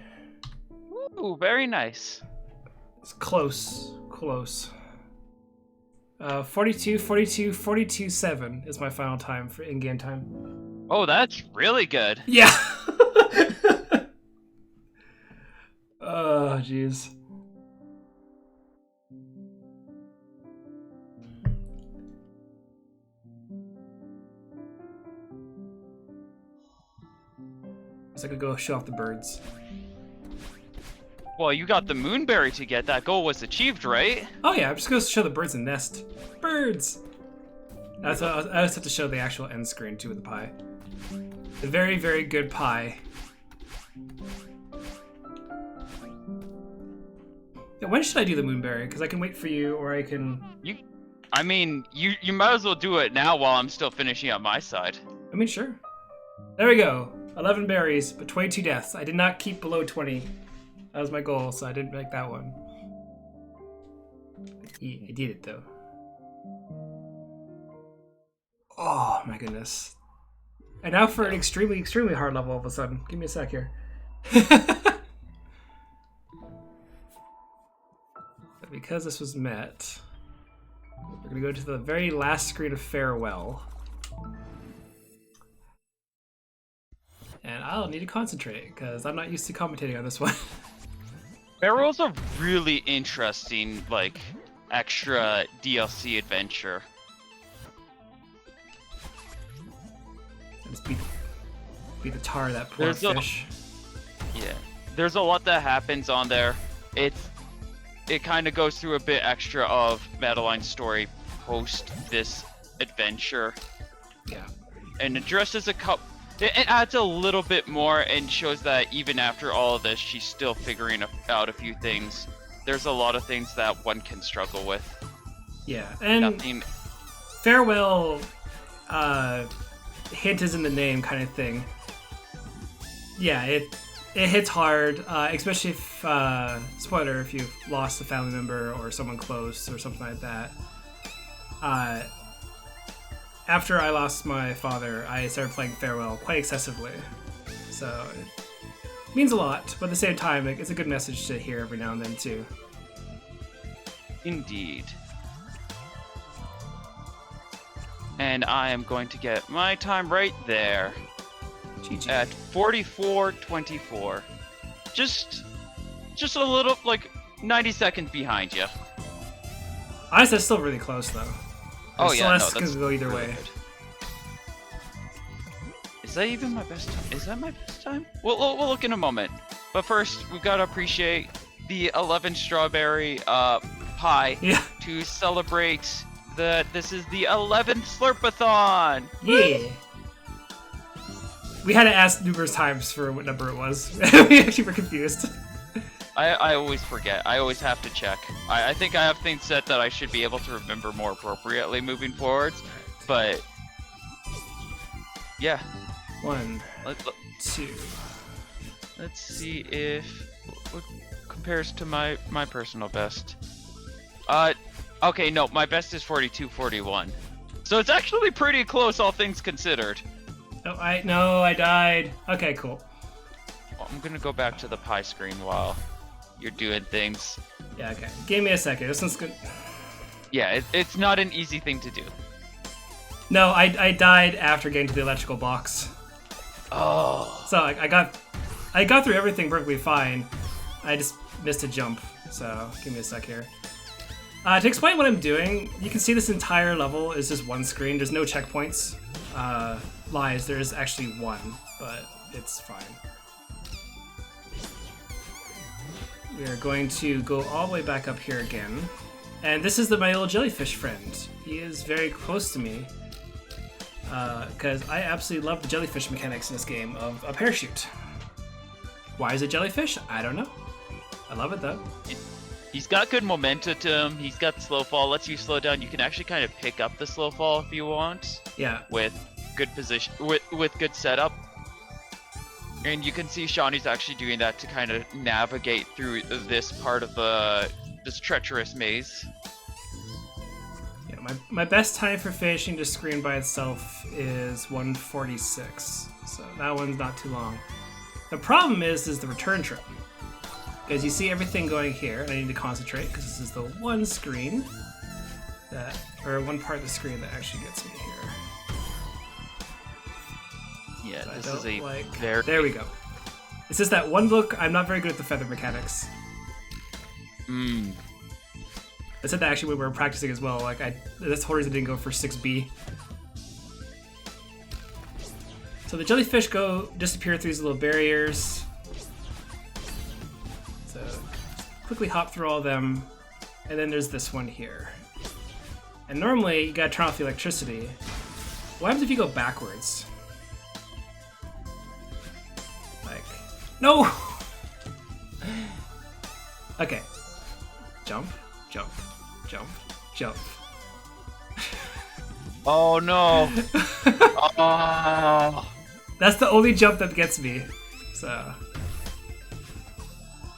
S2: Ooh, very nice.
S3: It's close. Close. 42, 42, 42, 7 is my final time for in-game time.
S2: Oh, that's really good.
S3: Yeah! Oh, jeez. So I could go show off the birds.
S2: Well, you got the moonberry to get. That goal was achieved, right?
S3: Oh yeah, I'm just gonna show the birds and nest. Birds! I also have to show the actual end screen too with the pie. The very, very good pie. Yeah, when should I do the moonberry? Because I can wait for you, or I can...
S2: I mean, you might as well do it now while I'm still finishing up my side.
S3: I mean, sure. There we go. 11 berries, but 22 deaths. I did not keep below 20. That was my goal, so I didn't make that one. I did it, though. Oh, my goodness. And now for an extremely, extremely hard level all of a sudden. Give me a sec here. But because this was met, we're going to go to the very last screen of Farewell. And I'll need to concentrate, because I'm not used to commentating on this one.
S2: Farewell's a really interesting, like, extra DLC adventure.
S3: Just beat the tar of that poor fish.
S2: Yeah. There's a lot that happens on there. It kind of goes through a bit extra of Madeline's story post this adventure.
S3: Yeah.
S2: And addresses a couple... It adds a little bit more and shows that even after all of this, she's still figuring out a few things. There's a lot of things that one can struggle with.
S3: Yeah, and Farewell, hint is in the name kind of thing. Yeah, it hits hard, especially if, spoiler, if you've lost a family member or someone close or something like that. After I lost my father, I started playing Farewell quite excessively. So it means a lot, but at the same time, it's a good message to hear every now and then, too.
S2: Indeed. And I am going to get my time right there.
S3: GG.
S2: At 44:24. Just a little, like, 90 seconds behind you.
S3: Honestly, that's still really close, though.
S2: Oh yeah,
S3: Celeste
S2: no, that's
S3: can go either
S2: really
S3: way.
S2: good. Is that even my best time? Is that my best time? We'll look in a moment. But first, we've got to appreciate the 11 strawberry pie to celebrate that this is the 11th Slurpathon.
S3: Yeah. We had to ask numerous times for what number it was. We actually were confused.
S2: I always forget. I always have to check. I think I have things set that I should be able to remember more appropriately moving forwards. But yeah.
S3: 1, 2.
S2: Let's see if what compares to my personal best. Okay, no, my best is 42:41. So it's actually pretty close, all things considered.
S3: Oh, I died. Okay, cool.
S2: Well, I'm gonna go back to the pie screen while you're doing things.
S3: Yeah, okay. Give me a second. This one's good.
S2: Yeah, it's not an easy thing to do.
S3: No, I died after getting to the electrical box.
S2: Oh.
S3: So I got through everything perfectly fine. I just missed a jump. So give me a sec here. To explain what I'm doing, you can see this entire level is just one screen. There's no checkpoints. Lies, there's actually one, but it's fine. We are going to go all the way back up here again. And this is my little jellyfish friend. He is very close to me. Because I absolutely love the jellyfish mechanics in this game of a parachute. Why is it jellyfish? I don't know. I love it though.
S2: He's got good momentum to him. He's got slow fall, lets you slow down. You can actually kind of pick up the slow fall if you want.
S3: Yeah.
S2: With good position, with good setup. And you can see Shauny's actually doing that to kind of navigate through this part of this treacherous maze.
S3: Yeah, my best time for finishing the screen by itself is 1:46. So that one's not too long. The problem is the return trip. Because you see everything going here, and I need to concentrate because this is the one screen one part of the screen that actually gets me here.
S2: Yeah,
S3: so
S2: this is a very...
S3: There we go. It's just that one look, I'm not very good at the feather mechanics. I said that actually when we were practicing as well. Like that's the reason I didn't go for 6B. So the jellyfish disappear through these little barriers. So quickly hop through all of them, and then there's this one here. And normally you gotta turn off the electricity. What happens if you go backwards? Like, no! Okay. Jump, jump, jump, jump.
S2: Oh no! Oh.
S3: That's the only jump that gets me. So.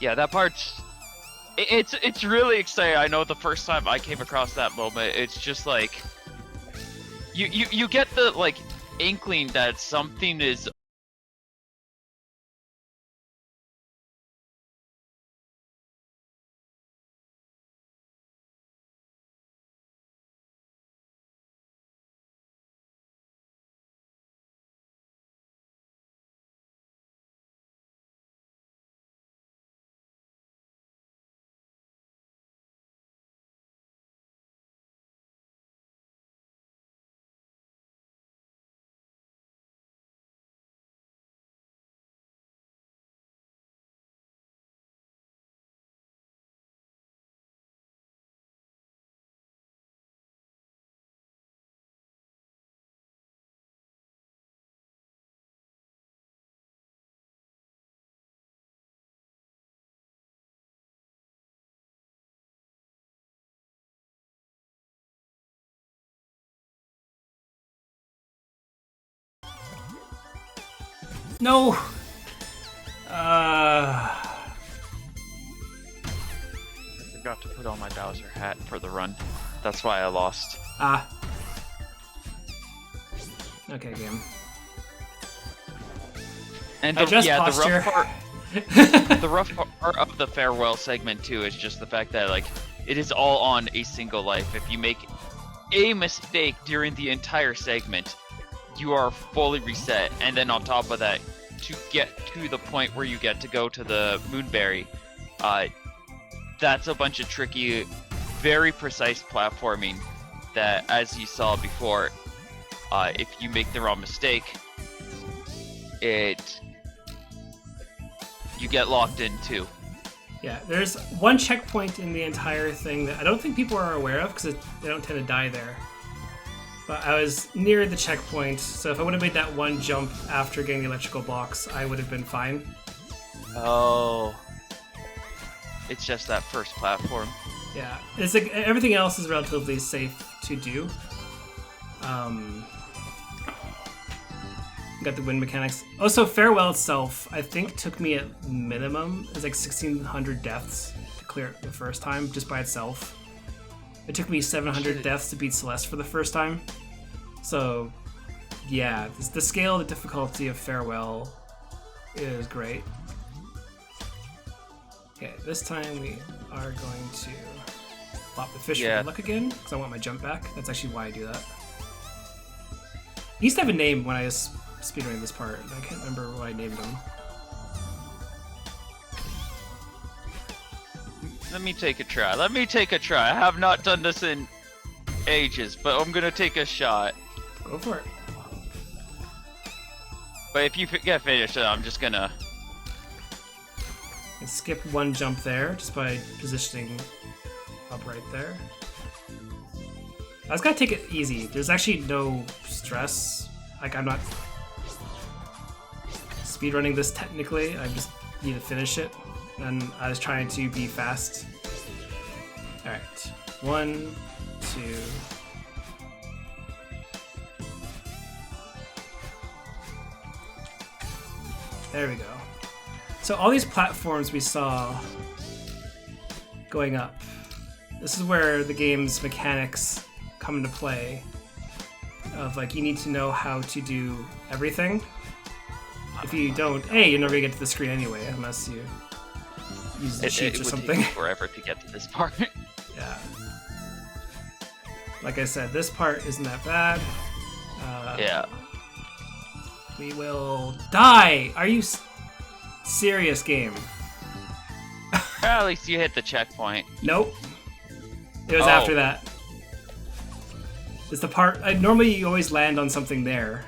S2: Yeah, that part's. It's really exciting. I know the first time I came across that moment, it's just like you get the like inkling that something is.
S3: No!
S2: I forgot to put on my Bowser hat for the run. That's why I lost.
S3: Ah. Okay, game.
S2: And
S3: Adjust
S2: the
S3: posture.
S2: rough part. The rough part of the farewell segment too is just the fact that like it is all on a single life. If you make a mistake during the entire segment, you are fully reset. And then on top of that, to get to the point where you get to go to the Moonberry, that's a bunch of tricky, very precise platforming that, as you saw before, if you make the wrong mistake, you get locked in too.
S3: Yeah, there's one checkpoint in the entire thing that I don't think people are aware of because they don't tend to die there. But I was near the checkpoint, so if I would have made that one jump after getting the electrical box, I would have been fine.
S2: Oh. It's just that first platform.
S3: Yeah, it's like everything else is relatively safe to do. Got the wind mechanics. Also, Farewell itself, I think, took me at minimum. It was like 1,600 deaths to clear it the first time, just by itself. It took me 700 deaths to beat Celeste for the first time. So, yeah, the scale, the difficulty of Farewell is great. Okay, this time we are going to pop the fish for luck again, because I want my jump back. That's actually why I do that. He used to have a name when I was speedrunning this part, and I can't remember what I named him.
S2: Let me take a try. I have not done this in ages, but I'm gonna take a shot.
S3: Go for it.
S2: But if you get finished, I'm just gonna...
S3: And skip one jump there, just by positioning up right there. I was gonna take it easy. There's actually no stress. Like, I'm not speedrunning this technically. I just need to finish it. And I was trying to be fast. Alright. 1, 2. There we go. So all these platforms we saw going up, this is where the game's mechanics come into play. Of like, you need to know how to do everything. If you don't, you're never gonna get to the screen anyway, unless you use the cheats or something.
S2: It would take forever to get to this part.
S3: Yeah. Like I said, this part isn't that bad.
S2: Yeah.
S3: We will die! Are you serious, game?
S2: At least you hit the checkpoint.
S3: Nope. It was after that. It's the part... normally you always land on something there.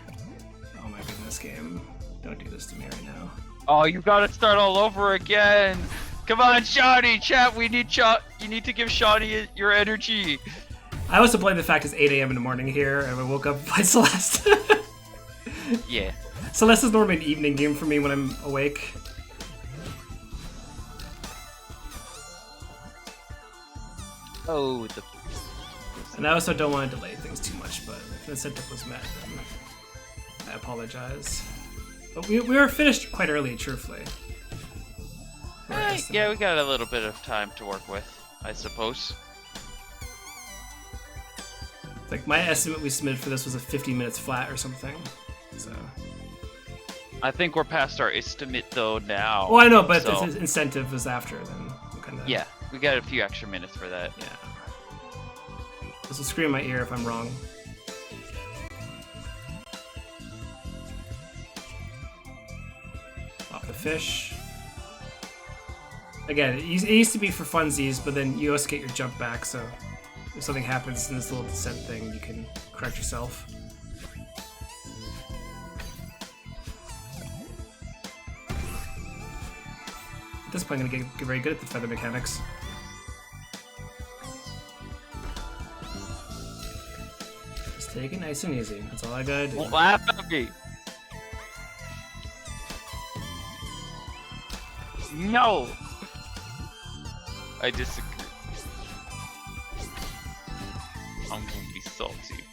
S3: Oh my goodness, game. Don't do this to me right now.
S2: Oh, you gotta start all over again! Come on, Shauny! Chat, we need you need to give Shauny your energy!
S3: I also blame the fact it's 8 a.m. in the morning here, and I woke up and played Celeste.
S2: Yeah.
S3: Celeste is normally an evening game for me when I'm awake.
S2: Oh,
S3: And I also don't want to delay things too much, but if the incentive was met, then I apologize. But we were finished quite early, truthfully.
S2: Yeah, we got a little bit of time to work with, I suppose.
S3: Like, my estimate we submitted for this was a 50 minutes flat or something, so...
S2: I think we're past our estimate though now.
S3: Well, I know, but so... the incentive was after, then kind of...
S2: Yeah, we got a few extra minutes for that.
S3: Yeah. This will scream in my ear if I'm wrong. Pop the fish. Again, it used to be for funsies, but then you also get your jump back, so if something happens in this little descent thing, you can correct yourself. At this point, I'm going to get very good at the feather mechanics. Just take it nice and easy. That's all I gotta do.
S2: Laugh at me! No! I disagree. I'm gonna be salty.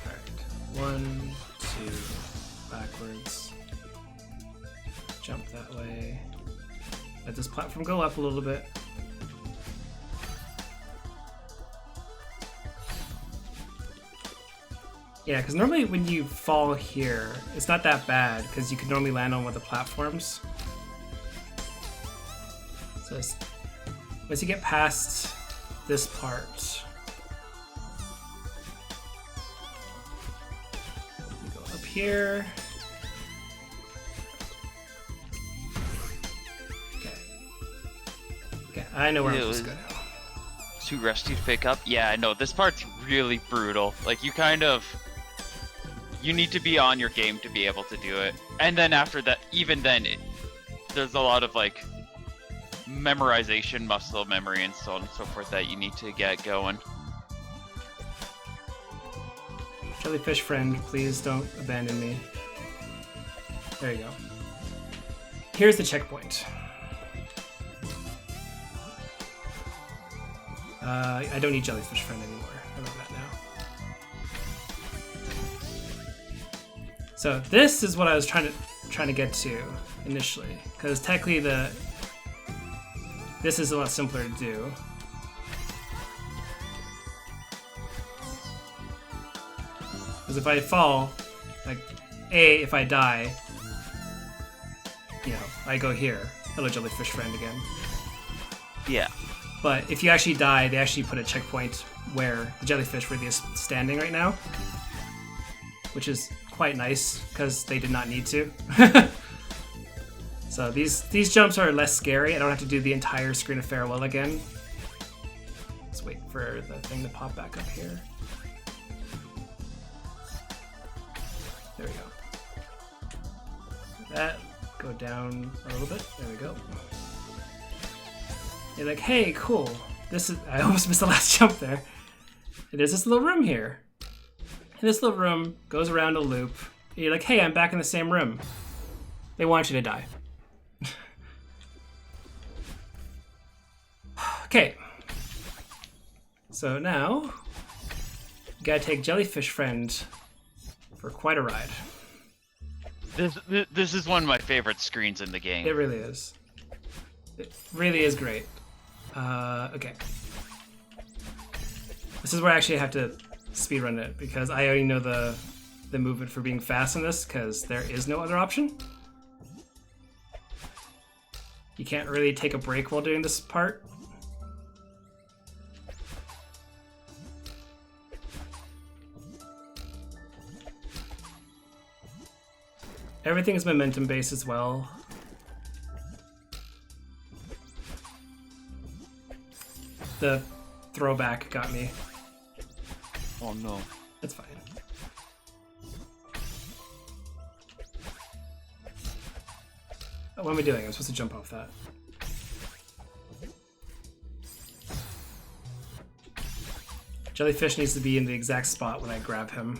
S3: Alright. 1, 2, backwards. Jump that way. Let this platform go up a little bit. Yeah, because normally when you fall here, it's not that bad, because you can normally land on one of the platforms. So once you get past this part, you go up here. Okay, I know where I'm supposed to go now.
S2: Too rusty to pick up? Yeah, I know. This part's really brutal. Like, you need to be on your game to be able to do it. And then after that, even then, there's a lot of, like, memorization, muscle memory, and so on and so forth that you need to get going.
S3: Jellyfish friend, please don't abandon me. There you go. Here's the checkpoint. I don't need jellyfish friend anymore. I know that now. So this is what I was trying to get to initially, because technically this is a lot simpler to do. Because if I fall, like, if I die, you know, I go here. Hello, jellyfish friend again.
S2: Yeah.
S3: But if you actually die, they actually put a checkpoint where the jellyfish really is standing right now, which is quite nice because they did not need to. So these jumps are less scary. I don't have to do the entire screen of farewell again. Let's wait for the thing to pop back up here. There we go. That, go down a little bit. There we go. You're like, hey, cool. This is, I almost missed the last jump there. And there's this little room here. And this little room goes around a loop. And you're like, hey, I'm back in the same room. They want you to die. Okay. So now, you gotta take Jellyfish Friend for quite a ride.
S2: This is one of my favorite screens in the game.
S3: It really is. It really is great. Okay. This is where I actually have to speedrun it, because I already know the movement for being fast in this, because there is no other option. You can't really take a break while doing this part. Everything is momentum based as well. The throwback got me.
S2: Oh no.
S3: That's fine. Oh, what am I doing? I'm supposed to jump off that. Jellyfish needs to be in the exact spot when I grab him.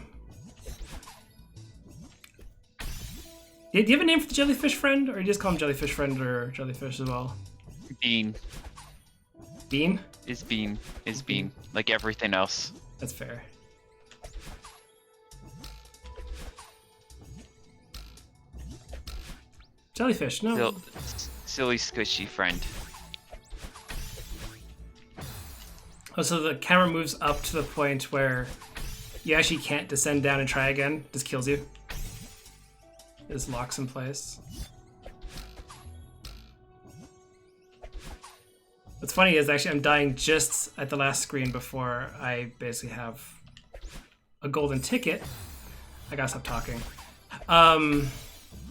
S3: Do you have a name for the jellyfish friend, or you just call him jellyfish friend or jellyfish as well?
S2: Bean.
S3: Bean?
S2: is bean, like everything else.
S3: That's fair. Jellyfish, no.
S2: Silly squishy friend.
S3: Oh, so the camera moves up to the point where you actually can't descend down and try again. Just kills you. It just locks in place. What's funny is actually I'm dying just at the last screen before I basically have a golden ticket. I gotta stop talking.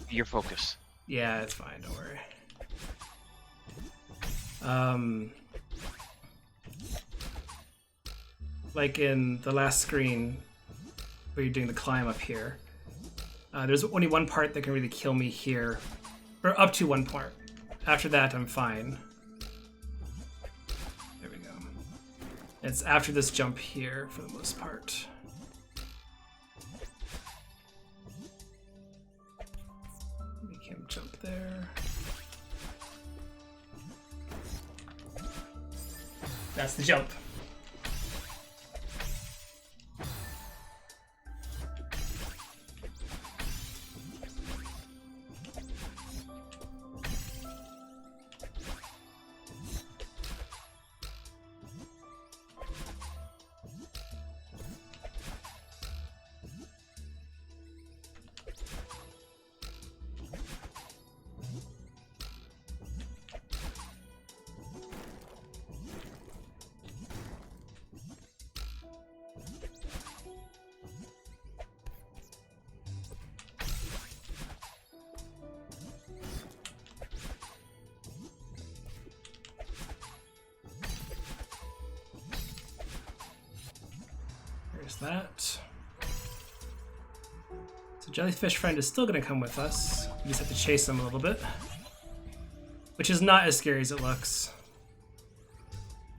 S2: Your focus.
S3: Yeah, it's fine, don't worry. Like in the last screen where you're doing the climb up here, there's only one part that can really kill me here, or up to one part. After that, I'm fine. There we go. It's after this jump here for the most part. Make him jump there. That's the jump. There's that. So jellyfish friend is still going to come with us. We just have to chase him a little bit. Which is not as scary as it looks.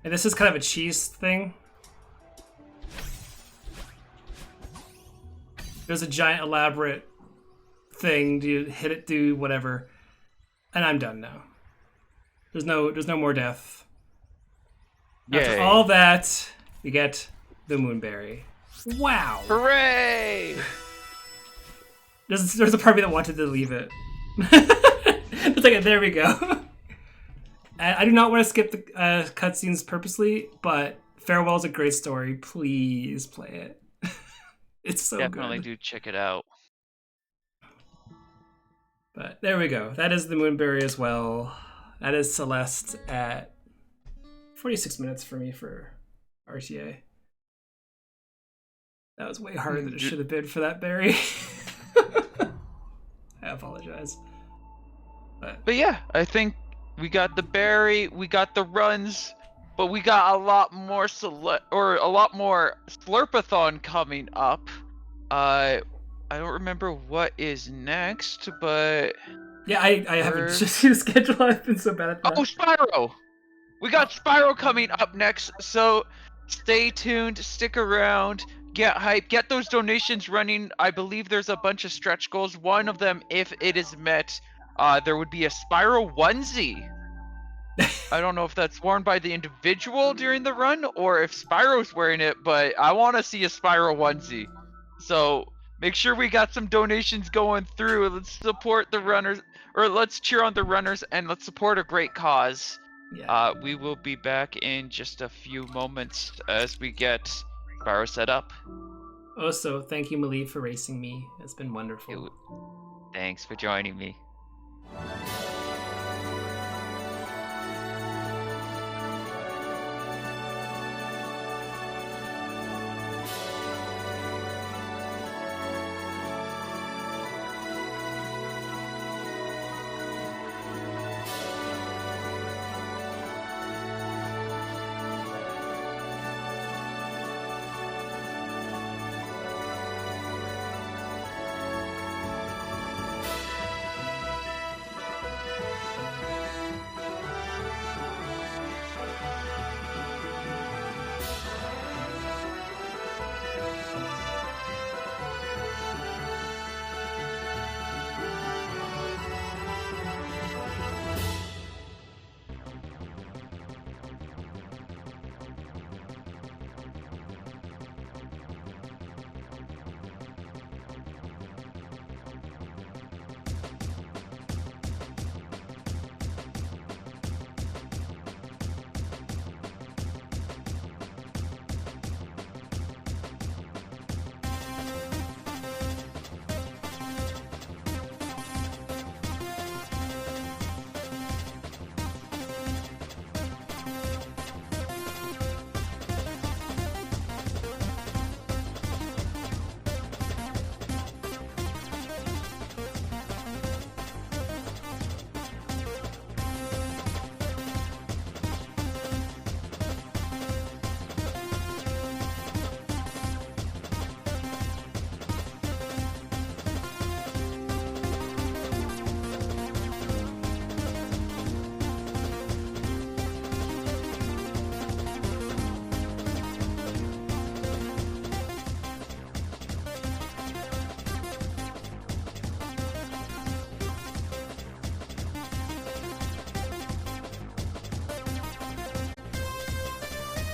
S3: And this is kind of a cheese thing. There's a giant elaborate thing. Do you hit it, do whatever. And I'm done now. There's no more death.
S2: Yay.
S3: After all that, we get the moonberry. Wow!
S2: Hooray!
S3: There's a part of me that wanted to leave it. It's like, there we go. I do not want to skip the cutscenes purposely, but Farewell's a great story. Please play it. It's so
S2: Definitely
S3: good.
S2: do check it out.
S3: But there we go. That is the moonberry as well. That is Celeste at 46 minutes for me for RTA. That was way harder than it should have been for that berry. I apologize.
S2: But yeah, I think we got the berry, we got the runs, but we got a lot more Slurpathon coming up. I don't remember what is next, but
S3: yeah, I haven't just seen the schedule. I've been so bad at that.
S2: Oh, Spyro! We got Spyro coming up next, so stay tuned, stick around, get hype, get those donations running. I believe there's a bunch of stretch goals. One of them, if it is met, there would be a Spyro onesie. I don't know if that's worn by the individual during the run or if Spyro's wearing it, but I want to see a Spyro onesie. So make sure we got some donations going through. Let's support the runners, or let's cheer on the runners, and let's support a great cause.
S3: Yeah.
S2: We will be back in just a few moments as we get Spyro set up.
S3: Also, thank you, Mileve, for racing me. It's been wonderful.
S2: Thanks for joining me.